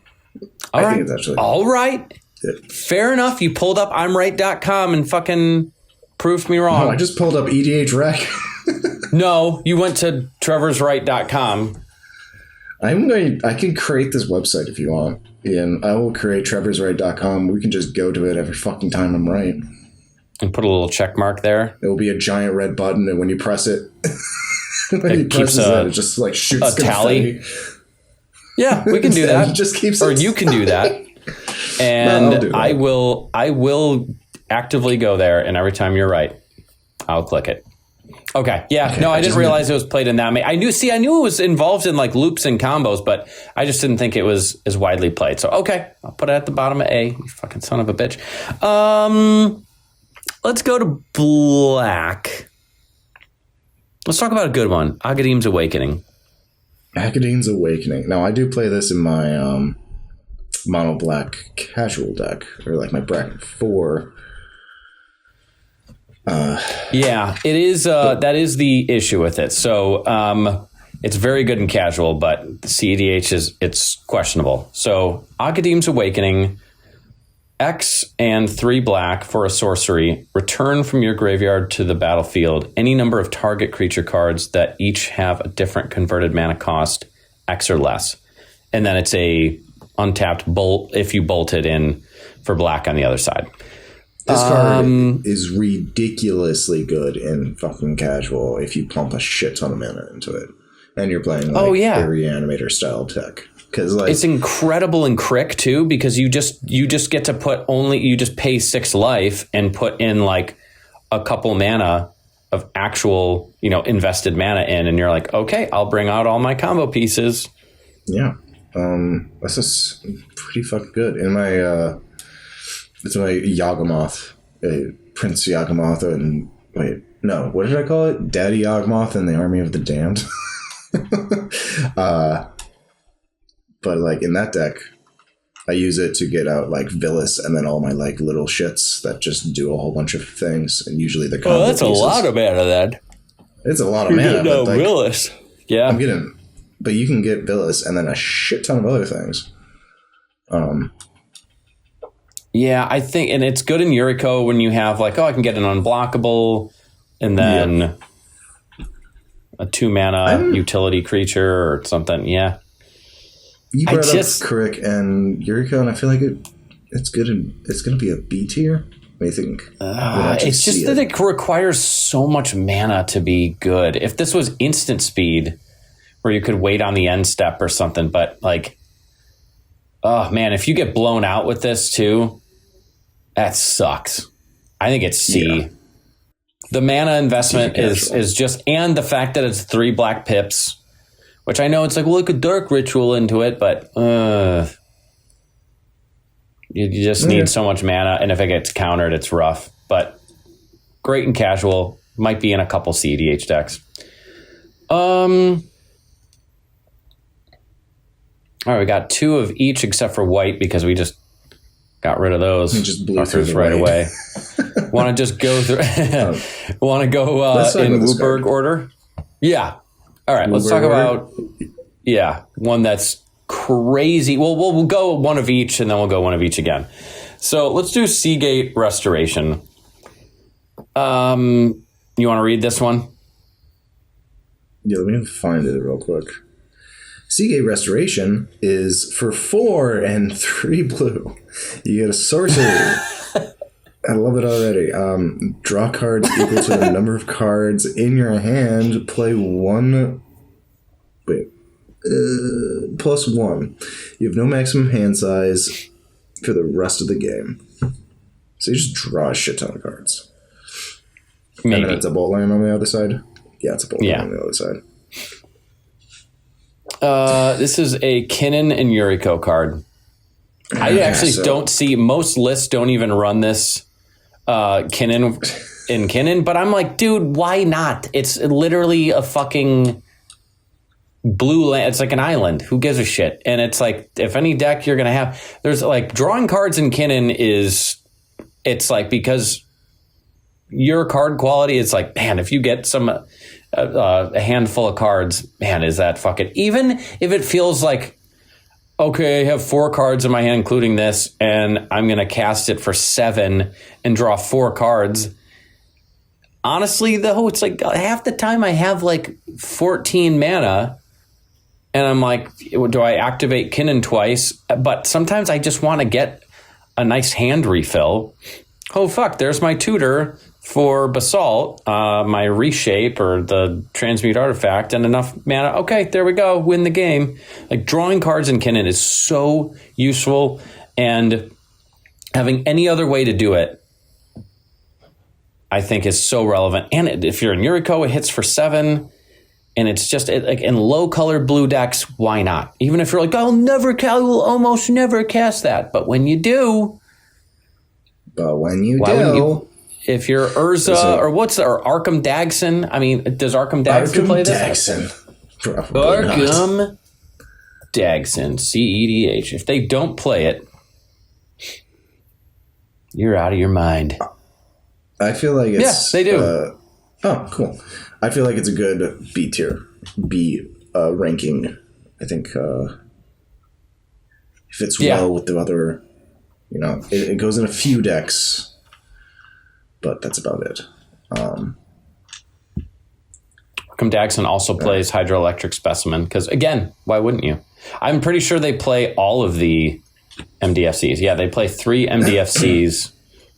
I think it's actually... All right. Yeah. Fair enough. You pulled up I'mRight.com and fucking proved me wrong. No, I just pulled up EDH Rec. No, you went to trevorsright.com. I can create this website if you want. And I will create trevorsright.com. We can just go to it every fucking time I'm right. And put a little check mark there. It will be a giant red button, and when you press it, it just like shoots a tally. Yeah, we can do that. It just keeps or you can do that. And I will actively go there, and every time you're right, I'll click it. Okay. Yeah. No, I didn't realize it was played in that. I knew it was involved in like loops and combos, but I just didn't think it was as widely played. So, okay. I'll put it at the bottom of A. You fucking son of a bitch. Let's go to black. Let's talk about a good one. Agadeem's Awakening. Agadeem's Awakening. Now, I do play this in my mono black casual deck, or like my bracket 4. Yeah, it is. That is the issue with it. So it's very good in casual, but the cEDH it's questionable. So Agadeem's Awakening, X and 3 black for a sorcery. Return from your graveyard to the battlefield any number of target creature cards that each have a different converted mana cost, X or less. And then it's a untapped bolt if you bolt it in for black on the other side. This card is ridiculously good in fucking casual if you pump a shit ton of mana into it. And you're playing like a Reanimator style tech. Cause like, it's incredible in Crick too, because you just get to you just pay 6 life and put in like a couple mana of actual, invested mana in, and you're like, okay, I'll bring out all my combo pieces. Yeah. That's just pretty fucking good. In my it's my Yawgmoth, Prince Yawgmoth, and what did I call it? Daddy Yawgmoth and the Army of the Damned. But like in that deck, I use it to get out like Villas and then all my like little shits that just do a whole bunch of things, and usually the combo that's pieces. A lot of mana then. It's a lot of mana. But like, Villas. Yeah. But you can get Villas and then a shit ton of other things. Yeah, I think, and it's good in Yuriko when you have like, I can get an unblockable and then a 2 mana utility creature or something. Yeah. You brought up Crick and Yuriko, and I feel like it's good. It's going to be a B tier. What do you think? It's just that it requires so much mana to be good. If this was instant speed, where you could wait on the end step or something, but like, oh man, if you get blown out with this too, that sucks. I think it's C. Yeah. The mana investment is just, and the fact that it's 3 black pips, which I know it's like, well, look a dark ritual into it, but you just need so much mana, and if it gets countered, it's rough. But great and casual, might be in a couple cEDH decks. All right, we got 2 of each except for white because we just Got rid of those. Just blew through the right raid. away. Want to just go through? Want to go in Wooburg order? Yeah. All right. Let's talk about one that's crazy. Well, we'll go one of each, and then we'll go one of each again. So let's do Seagate Restoration. You want to read this one? Yeah, let me find it real quick. Seagate Restoration is for 4 and 3 blue. You get a sorcery. I love it already. Draw cards equal to the number of cards in your hand. Play one. Wait. +1. You have no maximum hand size for the rest of the game. So you just draw a shit ton of cards. Maybe. And then it's a bolt land on the other side? Yeah, it's a bolt land on the other side. This is a Kinnan and Yuriko card. I actually don't see, most lists don't even run this Kinnan in Kinnan, but I'm like, dude, why not? It's literally a fucking blue land. It's like an island. Who gives a shit? And it's like, if any deck you're going to have, there's like drawing cards in Kinnan it's like, because your card quality, it's like, man, if you get a handful of cards, man, is that fucking, even if it feels like, okay, I have 4 cards in my hand, including this, and I'm going to cast it for 7 and draw 4 cards. Honestly, though, it's like half the time I have like 14 mana, and I'm like, do I activate Kinnan twice? But sometimes I just want to get a nice hand refill. Oh, fuck, there's my tutor for Basalt, my Reshape or the Transmute Artifact, and enough mana. Okay, there we go, win the game. Like, drawing cards in Kinnan is so useful, and having any other way to do it, I think, is so relevant. And if you're in Yuriko, it hits for 7, and it's just like in low-colored blue decks, why not? Even if you're like, I will almost never cast that. But when you do... If you're Urza or Arkham Dagson, I mean, does Arkham Dagson play this? Arkham Dagson, cEDH. If they don't play it, you're out of your mind. I feel like it's... Yeah, they do. Oh, cool. I feel like it's a good B tier. B ranking. I think it fits well with the other... it goes in a few decks. But that's about it. Arkham Dagson also plays Hydroelectric Specimen because, again, why wouldn't you? I'm pretty sure they play all of the MDFCs. Yeah, they play 3 MDFCs.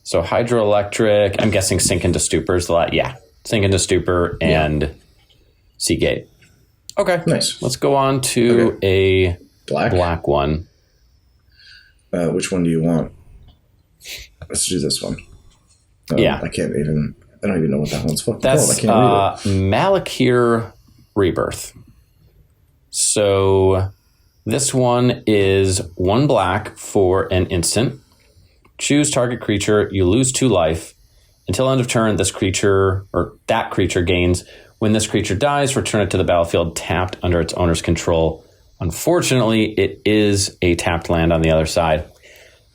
So Hydroelectric, I'm guessing Sink into Stupors a lot. Yeah, Sink into Stupor and Seagate. Okay, nice. Let's go on to a black one. Which one do you want? Let's do this one. I don't even know what that one's for. That's I can't read it. Malakir Rebirth. So this one is 1 black for an instant. Choose target creature. You lose 2 life. Until end of turn, this creature or that creature gains. When this creature dies, return it to the battlefield tapped under its owner's control. Unfortunately, it is a tapped land on the other side.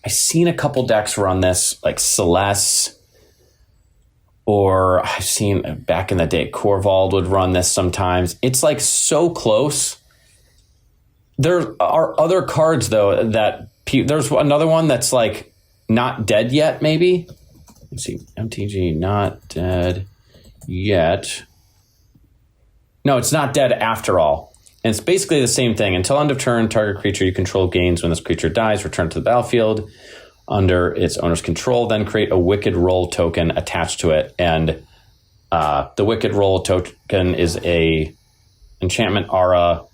I've seen a couple decks run this, like Celeste. Or I've seen back in the day, Corvald would run this sometimes. It's like so close. There are other cards, though, that there's another one that's like not dead yet, maybe. Let's see. MTG, not dead yet. No, it's not dead after all. And it's basically the same thing. Until end of turn, target creature you control gains. When this creature dies, return to the battlefield under its owner's control, then create a Wicked Roll token attached to it. And the Wicked Roll token is a enchantment aura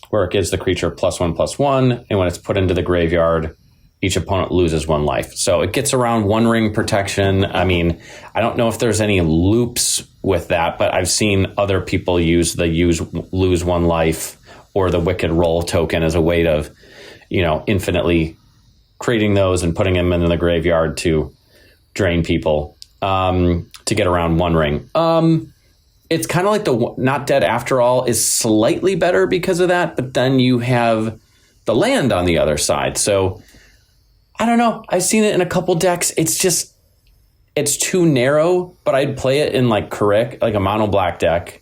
where it gives the creature +1/+1, and when it's put into the graveyard, each opponent loses 1 life. So it gets around 1 ring protection. I mean, I don't know if there's any loops with that, but I've seen other people use the lose 1 life or the Wicked Roll token as a way to, infinitely creating those and putting them in the graveyard to drain people to get around 1 ring. It's kind of like the Not Dead After All is slightly better because of that, but then you have the land on the other side. So I don't know. I've seen it in a couple decks. It's too narrow, but I'd play it in like Carrick, like a mono black deck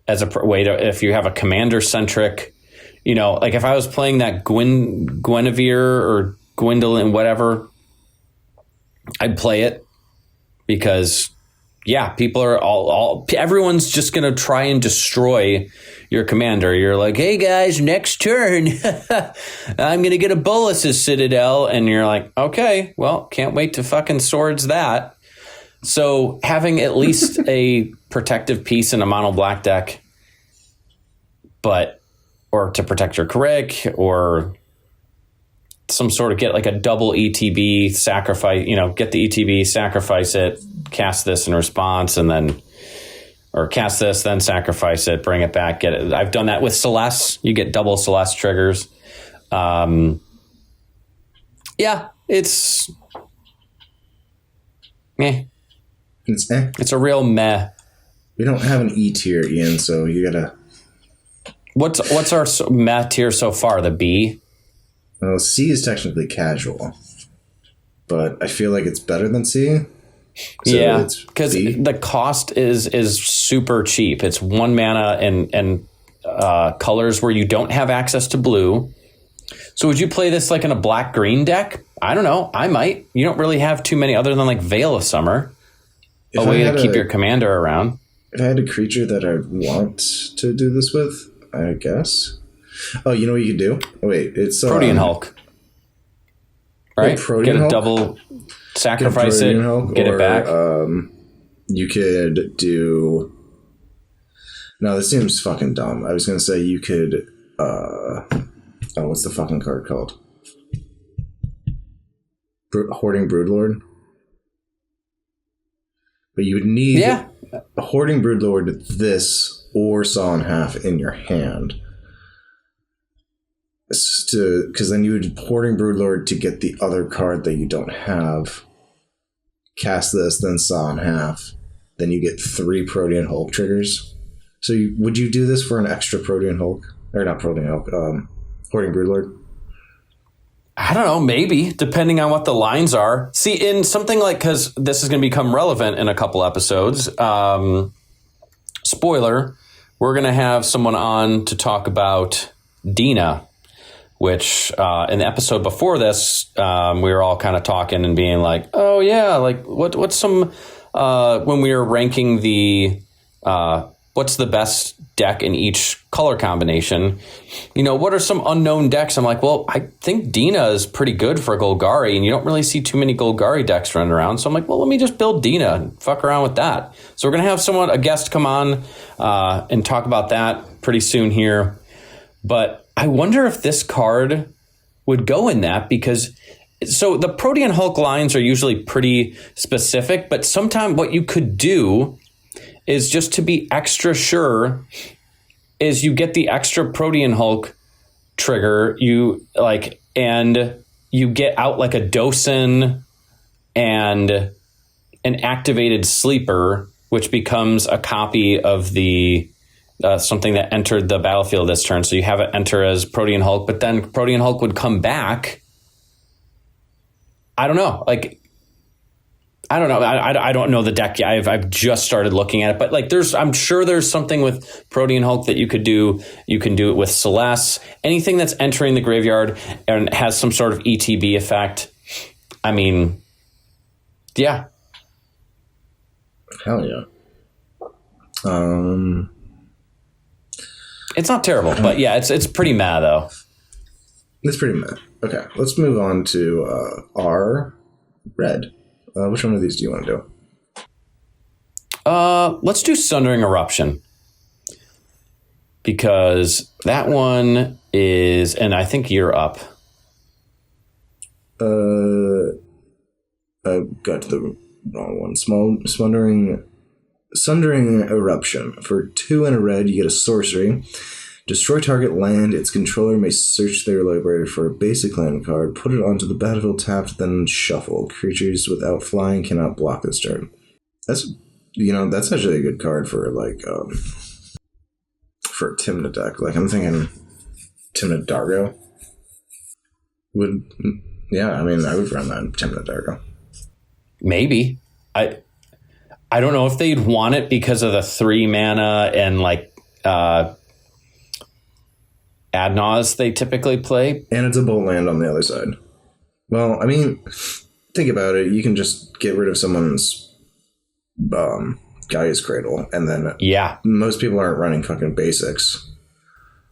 as a way to, if you have a commander centric, you know, like if I was playing that Guinevere or Gwendolyn, whatever, I'd play it because yeah, people are everyone's just going to try and destroy your commander. You're like, hey guys, next turn, I'm going to get a Bolas's Citadel. And you're like, okay, well, can't wait to fucking swords that. So having at least a protective piece in a mono black deck, or to protect your Carrick, or some sort of get like a double ETB, sacrifice, you know, get the ETB, sacrifice it, cast this in response, and then, or cast this, then sacrifice it, bring it back, get it. I've done that with Celeste. You get double Celeste triggers. Yeah, it's meh. It's eh. It's a real meh. We don't have an E tier, Ian, so you gotta. What's our meh tier so far? The B? Well, C is technically casual, but I feel like it's better than C. So yeah, because the cost is super cheap. It's 1 mana and colors where you don't have access to blue. So would you play this like in a black-green deck? I don't know. I might. You don't really have too many other than like Veil of Summer. A way to keep your commander around. If I had a creature that I want to do this with, I guess. Oh, you know what you could do? Oh, wait, it's Protean Hulk. Right? Get a double, sacrifice it, Hulk, get it back. You could do. No, this seems fucking dumb. I was gonna say you could. What's the fucking card called? Hoarding Broodlord. But you would need a Hoarding Broodlord this or Saw in Half in your hand. Because then you would Hoarding Broodlord to get the other card that you don't have. Cast this, then Saw in Half. Then you get 3 Protean Hulk triggers. So would you do this for an extra Protean Hulk? Or not Protean Hulk, Hoarding Broodlord? I don't know, maybe, depending on what the lines are. See, in something like, because this is going to become relevant in a couple episodes, spoiler, we're going to have someone on to talk about Dina, which in the episode before this, we were all kind of talking and being like, oh yeah, like what's some, when we were ranking the, what's the best deck in each color combination, you know, what are some unknown decks? I'm like, well, I think Dina is pretty good for Golgari, and you don't really see too many Golgari decks running around. So I'm like, well, let me just build Dina and fuck around with that. So we're going to have a guest come on and talk about that pretty soon here. But I wonder if this card would go in that, because so the Protean Hulk lines are usually pretty specific, but sometimes what you could do is, just to be extra sure, is you get the extra Protean Hulk trigger, and you get out like a Dosen and an activated Sleeper, which becomes a copy of the something that entered the battlefield this turn. So you have it enter as Protean Hulk, but then Protean Hulk would come back. I don't know. I don't know. I don't know the deck yet. I've just started looking at it, but I'm sure there's something with Protean Hulk that you could do. You can do it with Celeste. Anything that's entering the graveyard and has some sort of ETB effect. I mean, yeah. Hell yeah. It's not terrible, but yeah, it's pretty meh though. It's pretty meh. Okay, let's move on to R Red. Which one of these do you want to do? Let's do Sundering Eruption, because that one is, and I think you're up. I got to the wrong one. Sundering Eruption. For 2 and a red, you get a sorcery. Destroy target land. Its controller may search their library for a basic land card, put it onto the battlefield tapped, then shuffle. Creatures without flying cannot block this turn. That's actually a good card for for a Tymna deck. I'm thinking Tymna Dargo would Yeah, I mean, I would run that in Timid Dargo. Maybe. I don't know if they'd want it because of the 3 mana and like Adnaz they typically play. And it's a bolt land on the other side. Well, I mean, think about it. You can just get rid of someone's Gaia's Cradle, and then most people aren't running fucking basics.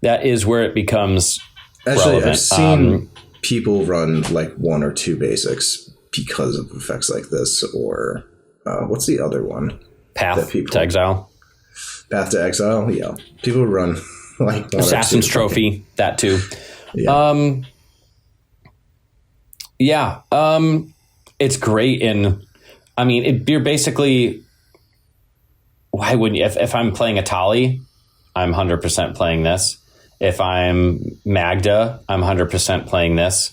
That is where it becomes Actually, relevant. I've seen people run like 1 or 2 basics because of effects like this, or what's the other one? Path to Exile. Path to Exile, yeah. People run like 1 Assassin's or 2 Trophy, that too. Yeah. It's great you're basically, why wouldn't you? If I'm playing a Tali, I'm 100% playing this. If I'm Magda, I'm 100% playing this.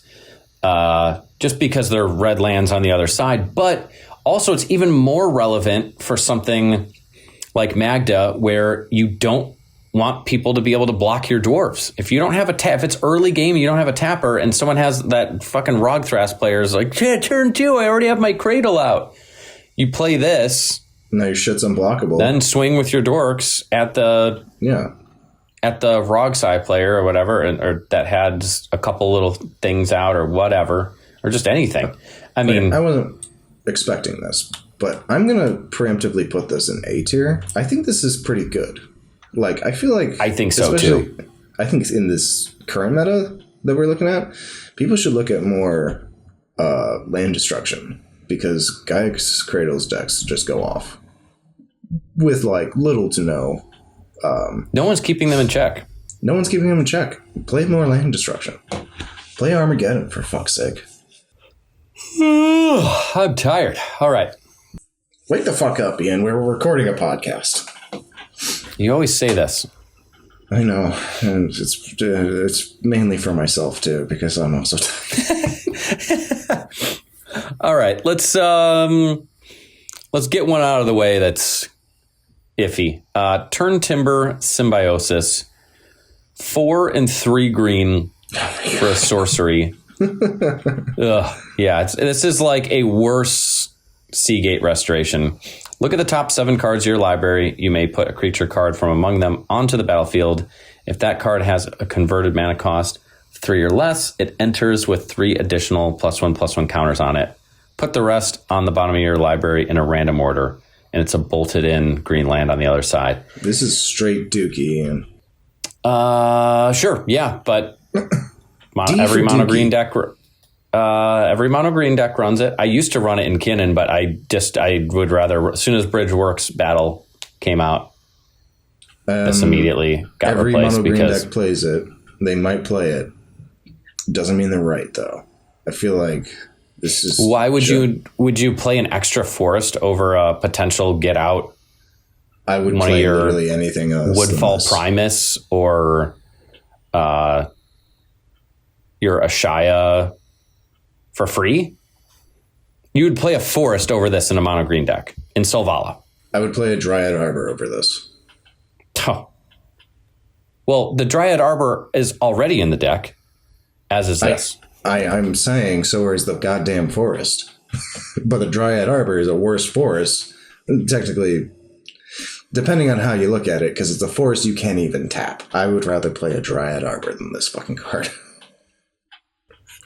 Just because they're red lands on the other side. But also it's even more relevant for something like Magda, where you don't want people to be able to block your dwarves. If you don't have if it's early game, you don't have a tapper, and someone has that fucking Rogthras player is like, yeah, turn 2, I already have my Cradle out. You play this. Now your shit's unblockable. Then swing with your dorks at the Rogsai player or whatever, or that had a couple little things out or whatever, or just anything. I mean, I wasn't expecting this, but I'm going to preemptively put this in A tier. I think this is pretty good. Like, I feel like... I think so, too. I think in this current meta that we're looking at, people should look at more land destruction, because Gaia's Cradle's decks just go off with, like, little to no... no one's keeping them in check. No one's keeping them in check. Play more land destruction. Play Armageddon, for fuck's sake. I'm tired. All right. Wake the fuck up, Ian. We're recording a podcast. You always say this. I know, and it's mainly for myself too, because I'm also tired. All right, let's get one out of the way that's iffy. Turn Timber Symbiosis, 4 and 3 green for a sorcery. This is like a worse Seagate Restoration. Look at the top 7 cards of your library. You may put a creature card from among them onto the battlefield. If that card has a converted mana cost 3 or less, it enters with 3 additional +1/+1 counters on it. Put the rest on the bottom of your library in a random order, and it's a bolted in green land on the other side. This is straight Dookie, Ian. Sure, yeah, but every mono green deck runs it. I used to run it in Kinnan, but I would rather, as soon as Bridgeworks Battle came out, this immediately got replaced. Every mono green because deck plays it. They might play it. Doesn't mean they're right, though. I feel like this is... Why would you play an extra forest over a potential get out? I would play literally anything else. Woodfall Primus or your Ashaya for free? You would play a forest over this in a mono green deck in Selvala. I would play a Dryad Arbor over this. Oh. Well, the Dryad Arbor is already in the deck, as is this. I'm saying so is the goddamn forest. But the Dryad Arbor is a worse forest. Technically, depending on how you look at it, because it's a forest you can't even tap. I would rather play a Dryad Arbor than this fucking card.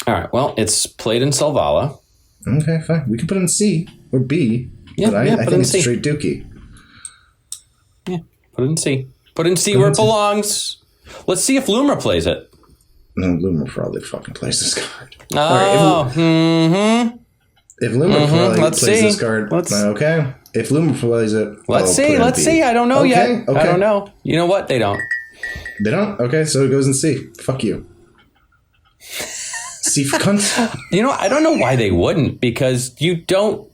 All right, well, it's played in Selvala. Okay, fine. We can put it in C or B. Yeah, but I think it's straight Dookie. Yeah, put it in C. Put it in C where it belongs. Let's see if Luma plays it. No, Luma probably fucking plays this card. Oh, If Luma probably plays this card, okay. If Luma plays it, let's see. I don't know yet. Okay. I don't know. You know what? They don't. They don't? Okay, so it goes in C. Fuck you. C for cunts. You know, I don't know why they wouldn't, because you don't.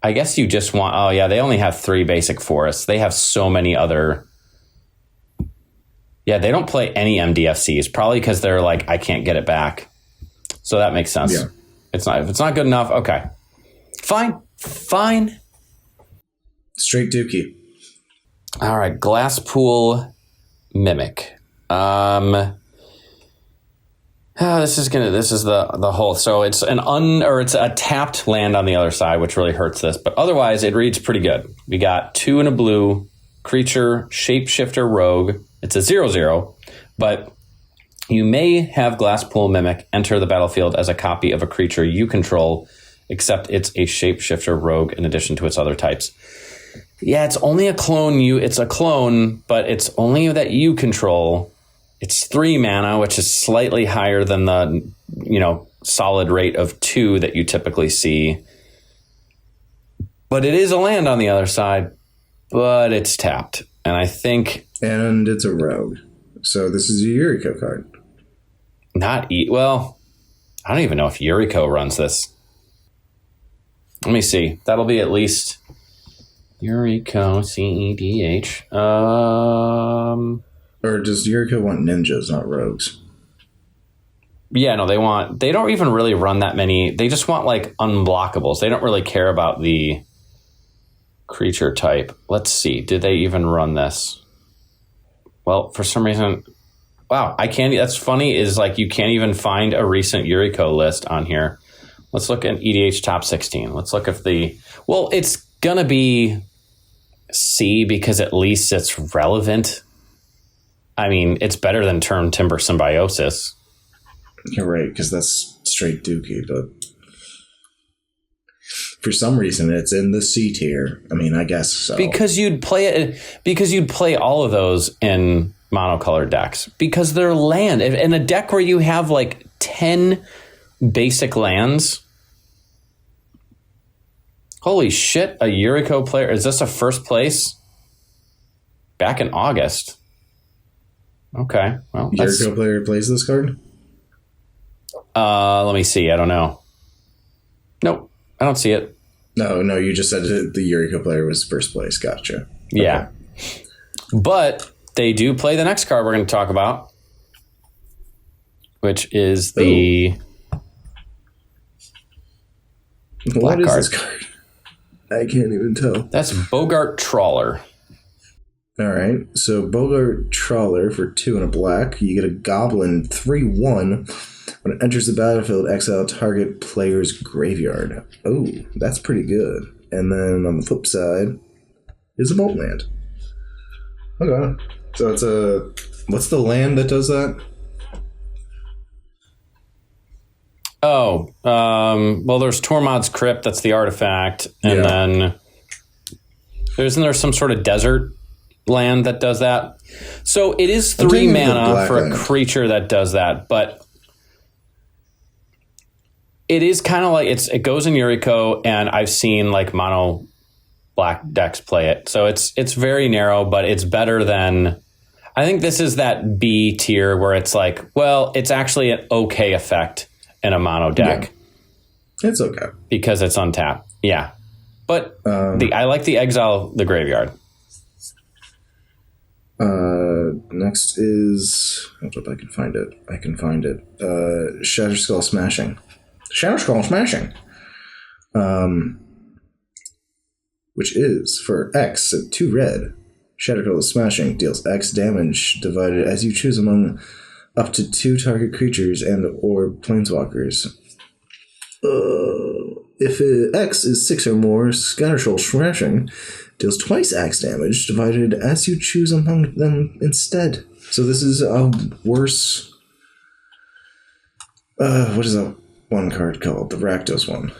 I guess you just want. Oh, yeah, they only have 3 basic forests. They have so many other. Yeah, they don't play any MDFCs, probably because they're like, I can't get it back. So that makes sense. Yeah. If it's not good enough, okay. Fine. Straight Dookie. All right, Glasspool Mimic. This is the whole. So it's it's a tapped land on the other side, which really hurts this. But otherwise, it reads pretty good. We got 2 and a blue creature, shapeshifter rogue. It's a 0/0, but you may have Glasspool Mimic enter the battlefield as a copy of a creature you control, except it's a shapeshifter rogue in addition to its other types. Yeah, it's only a clone. It's a clone, but it's only that you control. It's 3 mana, which is slightly higher than the, solid rate of 2 that you typically see. But it is a land on the other side, but it's tapped. And I think... And it's a rogue. So this is a Yuriko card. Well, I don't even know if Yuriko runs this. Let me see. That'll be at least Yuriko, cEDH. Or does Yuriko want ninjas, not rogues? Yeah, no, they don't even really run that many. They just want unblockables. They don't really care about the creature type. Let's see. Did they even run this? Well, for some reason, wow, I can't. That's funny is you can't even find a recent Yuriko list on here. Let's look at EDH top 16. Let's look if it's going to be C because at least it's relevant. I mean, it's better than Term Timber Symbiosis. You're right, because that's straight dookie, but for some reason it's in the C tier. I mean, I guess so. Because you'd play all of those in monocolored decks. Because they're land. In a deck where you have 10 basic lands. Holy shit, a Yuriko player. Is this a first place? Back in August. Okay, well, Yuriko player plays this card? Let me see. I don't know. Nope, I don't see it. No, you just said the Yuriko player was first place. Gotcha. Yeah. Okay. But they do play the next card we're going to talk about, which is the What is this card? I can't even tell. That's Bogart Trawler. All right, so Bogart Trawler for 2 and a black. You get a Goblin 3/1. When it enters the battlefield, exile target player's graveyard. Oh, that's pretty good. And then on the flip side is a Bolt land. Okay, so it's what's the land that does that? Oh, well, there's Tormod's Crypt. That's the artifact, and then isn't there some sort of desert land that does that? So it is 3 mana for a creature that does that, but it is kind of it goes in Yuriko, and I've seen mono black decks play it. So it's very narrow, but it's better than. I think this is that B tier where it's it's actually an okay effect in a mono deck. Yeah. It's okay because it's untapped. Yeah, but I like the exile the graveyard. Next is hold up, I can find it. Shatterskull Smashing. Which is for X at 2 red. Shatterskull Smashing deals X damage divided as you choose among up to 2 target creatures and or planeswalkers. If X is 6 or more, Shatterskull Smashing deals twice X damage divided as you choose among them instead. So this is a worse. What is that one card called? The Rakdos one.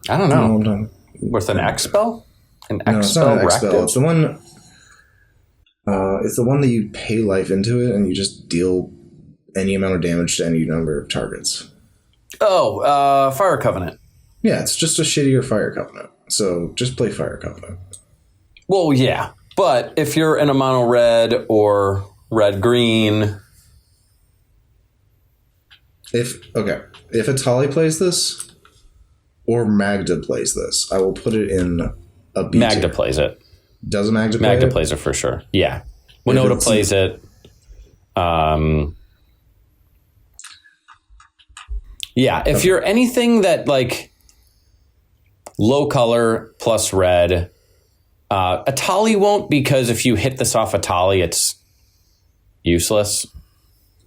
I don't know. With an X spell? An X spell? No, it's not an X spell. It's the one. It's the one that you pay life into it, and you just deal any amount of damage to any number of targets. Oh, Fire Covenant. Yeah, it's just a shittier Fire Covenant. So just play Fire Covenant. Well, yeah, but if you're in a mono red or red green, if Atali plays this or Magda plays this, I will put it in a B Magda tier. plays it. Does Magda play Magda it? plays it for sure. Yeah, Winota plays it. Yeah, if you're anything that low color plus red, Atali won't, because if you hit this off Atali, useless.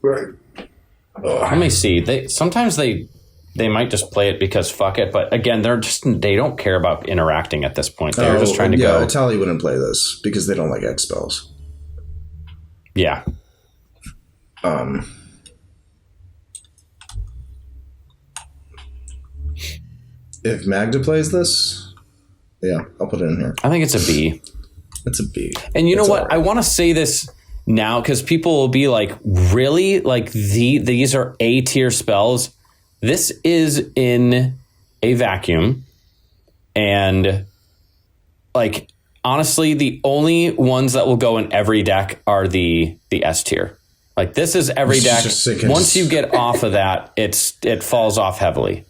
Right. Let me see. Sometimes they might just play it because fuck it, but again, they don't care about interacting at this point. They're just trying to go. Itali wouldn't play this because they don't like X spells. Yeah. If Magda plays this, yeah, I'll put it in here. I think it's a B. It's a B. And you know what? Right. I want to say this now because people will be like, really? Like these are A tier spells? This is in a vacuum. And like, honestly, the only ones that will go in every deck are the S tier. Like this is every deck. Once you get off of that, it falls off heavily.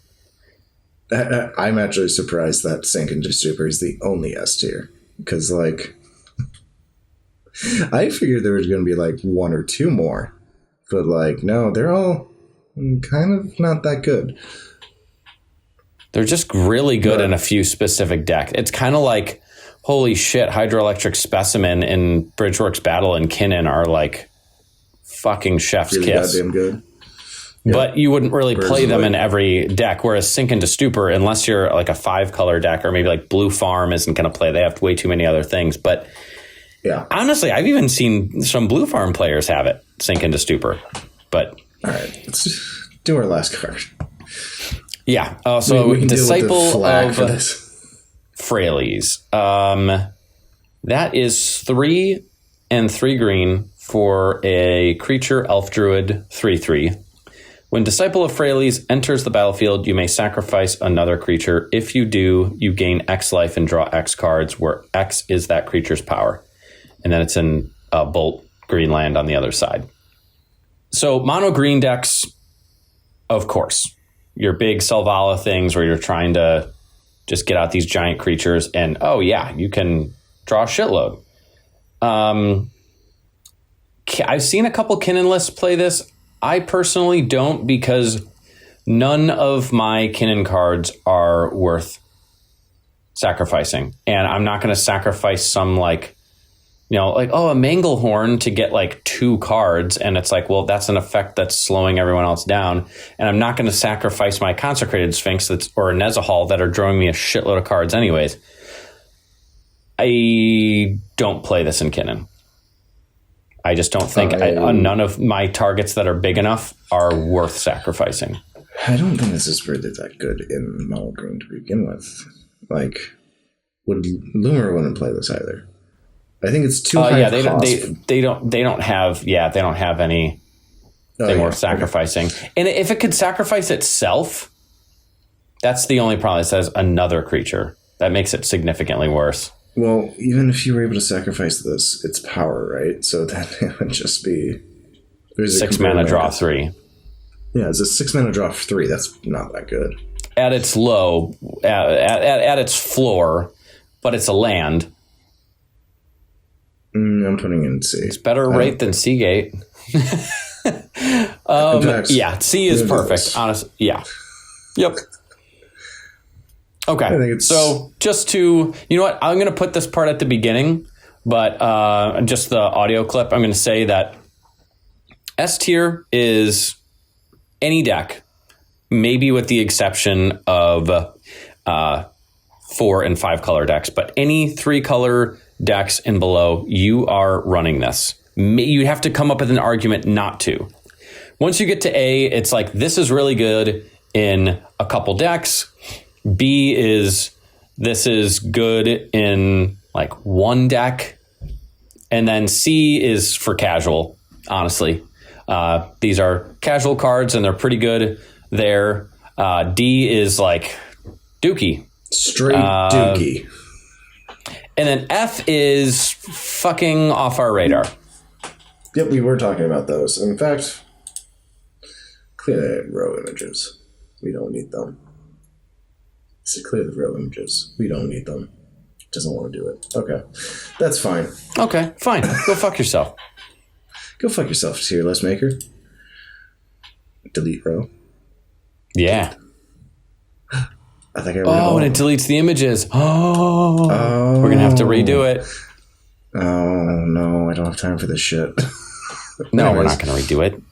I'm actually surprised that Sink into Super is the only S tier. Because like I figured there was going to be like one or two more. But like, no, they're all kind of not that good. They're just really good in a few specific decks. It's kind of like, holy shit, Hydroelectric Specimen and Bridgeworks Battle and Kinnan are like fucking chef's really kiss. Goddamn good. But you wouldn't really play them in every deck, whereas Sink into Stupor, unless you're like a 5-color deck or maybe like Blue Farm isn't going to play. They have way too many other things. But yeah, honestly, I've even seen some Blue Farm players have it, Sink into Stupor. But all right, let's do our last card. Yeah. So we Disciple of Freyalise. That is 3 and 3 green for a creature elf druid 3/3. When Disciple of Freyalise enters the battlefield, you may sacrifice another creature. If you do, you gain X life and draw X cards, where X is that creature's power. And then it's in Bolt green land on the other side. So mono green decks, of course. Your big Selvala things where you're trying to just get out these giant creatures. And, oh, yeah, you can draw a shitload. I've seen a couple Kinnan lists play this. I personally don't, because none of my Kinnan cards are worth sacrificing. And I'm not going to sacrifice some like, you know, like, oh, a Manglehorn to get like 2 cards. And it's like, well, that's an effect that's slowing everyone else down. And I'm not going to sacrifice my Consecrated Sphinx or a Nezahal that are drawing me a shitload of cards anyways. I don't play this in Kinnan. I just don't think none of my targets that are big enough are worth sacrificing. I don't think this is really that good in mono green to begin with. Like, Loomer wouldn't play this either. I think it's too high. Yeah, they don't have anything worth sacrificing. Okay. And if it could sacrifice itself, that's the only problem. It says another creature. That makes it significantly worse. Well, even if you were able to sacrifice this, it's power, right? So then it would just be 6 mana draw 3. Yeah, it's a 6 mana draw 3. That's not that good. At its low, at its floor, but it's a land. I'm putting in C. It's better rate than Seagate. Yeah, C is perfect. Honestly, yeah. Yep. Okay, so just to, you know what, I'm going to put this part at the beginning, but just the audio clip, I'm going to say that S tier is any deck, maybe with the exception of 4 and 5 color decks, but any 3 color decks and below, you are running this. You have to come up with an argument not to. Once you get to A, it's like, this is really good in a couple decks. B is, this is good in like 1 deck. And then C is for casual, honestly. These are casual cards and they're pretty good there. D is like dookie. Straight dookie. And then F is fucking off our radar. Yep, we were talking about those. In fact, clear the row images. We don't need them. So clear the row images. We don't need them. Doesn't want to do it. Okay. That's fine. Okay, fine. Go fuck yourself. Go fuck yourself, tier list maker. Delete row. Yeah. I think I and it deletes the images. Oh. We're going to have to redo it. Oh, no. I don't have time for this shit. No, we're not going to redo it.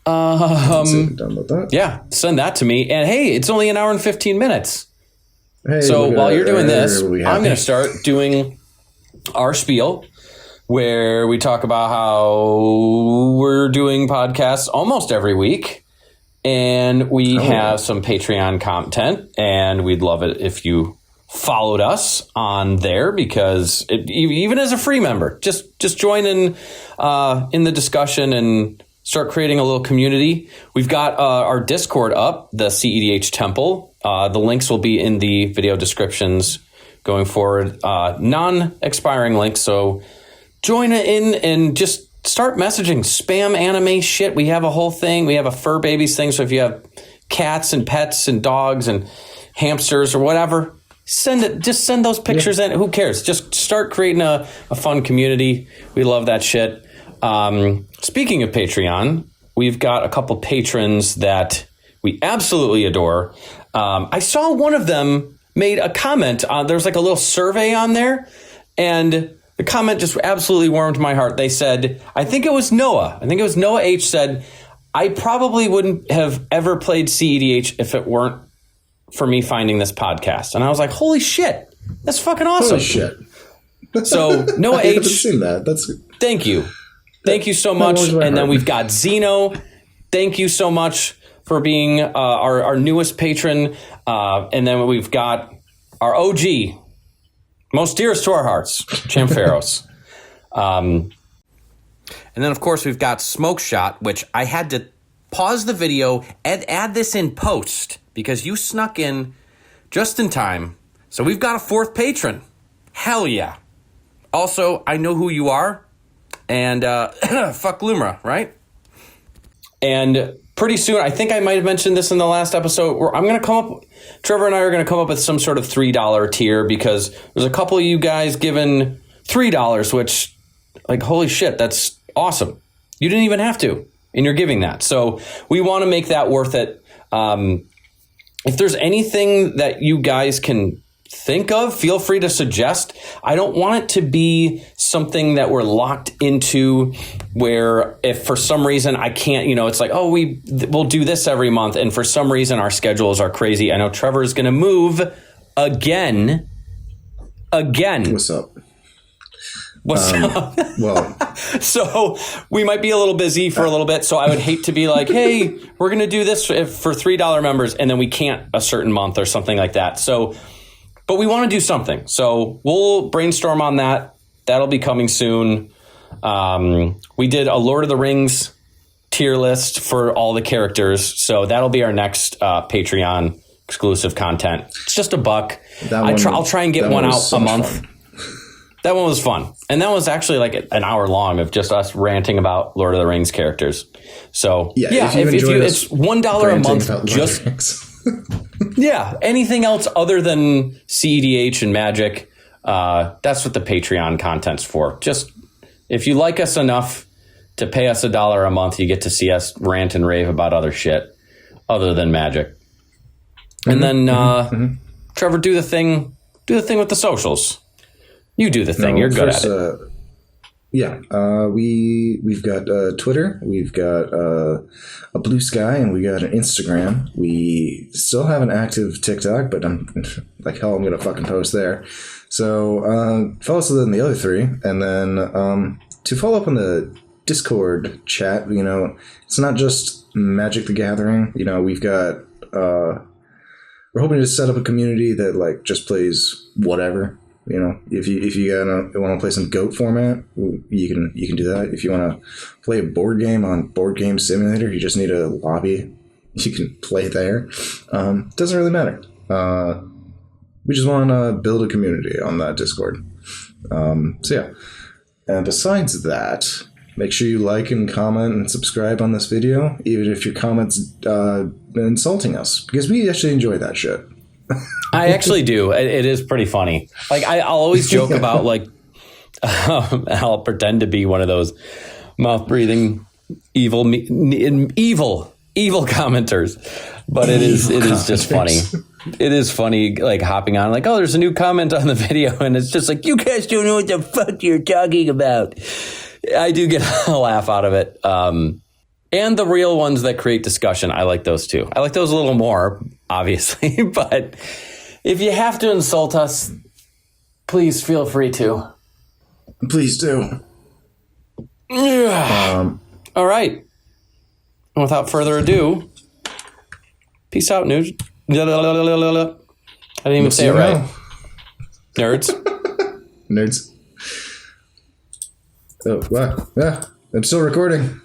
Done with that. Yeah, send that to me. And hey, it's only an hour and 15 minutes. Hey, So while you're doing this, we I'm going to start doing our spiel, where we talk about how we're doing podcasts almost every week. And we have some Patreon content, and we'd love it if you followed us on there, because even as a free member, just join in the discussion and start creating a little community. We've got our Discord up, the cEDH Temple. The links will be in the video descriptions going forward. Non-expiring links, so join in and just start messaging spam anime shit. We have a whole thing. We have a fur babies thing. So if you have cats and pets and dogs and hamsters or whatever, send it. Just send those pictures in. Who cares? Just start creating a fun community. We love that shit. Speaking of Patreon, we've got a couple patrons that we absolutely adore. I saw one of them made a comment. There's like a little survey on there, and the comment just absolutely warmed my heart. They said, I think it was Noah H said, I probably wouldn't have ever played cEDH if it weren't for me finding this podcast. And I was like, holy shit, that's fucking awesome. Holy shit. So Noah H, I haven't seen that. Thank you. Thank you so much. And then we've got Zeno. Thank you so much for being our newest patron. And then we've got our OG, most dearest to our hearts, Champ Pharos. And then, of course, we've got Smoke Shot, which I had to pause the video and add this in post because you snuck in just in time. So we've got a fourth patron. Hell yeah. Also, I know who you are. And fuck Lumra, right? And pretty soon, I think I might have mentioned this in the last episode, where I'm going to come up, Trevor and I are going to come up with some sort of $3 tier, because there's a couple of you guys giving $3, which, like, holy shit, that's awesome. You didn't even have to, and you're giving that. So we want to make that worth it. If there's anything that you guys can think of, feel free to suggest. I don't want it to be something that we're locked into, where if for some reason I can't, it's like, oh, we'll do this every month, and for some reason our schedules are crazy. I know Trevor is going to move again. What's up? Well, so we might be a little busy for a little bit. So I would hate to be like, hey, we're going to do this for $3 members, and then we can't a certain month or something like that. So, but we want to do something. So we'll brainstorm on that. That'll be coming soon. We did a Lord of the Rings tier list for all the characters. So that'll be our next Patreon exclusive content. It's just $1. I'll try and get one out a month. Fun. That one was fun. And that was actually like an hour long of just us ranting about Lord of the Rings characters. So yeah, if it's $1 a month, just yeah, anything else other than cEDH and Magic, that's what the Patreon content's for. Just if you like us enough to pay us $1 a month, you get to see us rant and rave about other shit other than Magic. And then Trevor, do the thing with the socials. You do the thing. You're good at it. We've got Twitter, we've got a Blue Sky, and we got an Instagram. We still have an active TikTok, but I'm like hell, I'm gonna fucking post there. So follow us on the other three, and then to follow up on the Discord chat. It's not just Magic the Gathering. We've got we're hoping to set up a community that like just plays whatever. If you want to play some GOAT format, you can do that. If you want to play a board game on Board Game Simulator, you just need a lobby. You can play there. Doesn't really matter. We just want to build a community on that Discord. So yeah. And besides that, make sure you like and comment and subscribe on this video, even if your comments insulting us, because we actually enjoy that shit. I actually do. It is pretty funny. Like I'll always joke about like I'll pretend to be one of those mouth breathing evil commenters, but it is just funny. It is funny, like hopping on like, oh, there's a new comment on the video, and it's just like, you guys don't know what the fuck you're talking about. I do get a laugh out of it. And the real ones that create discussion, I like those too. I like those a little more, obviously. But if you have to insult us, please feel free to. Please do. All right. And without further ado, peace out, nerds. I didn't even say it right. Nerds. Nerds. Oh, wow. Yeah, I'm still recording.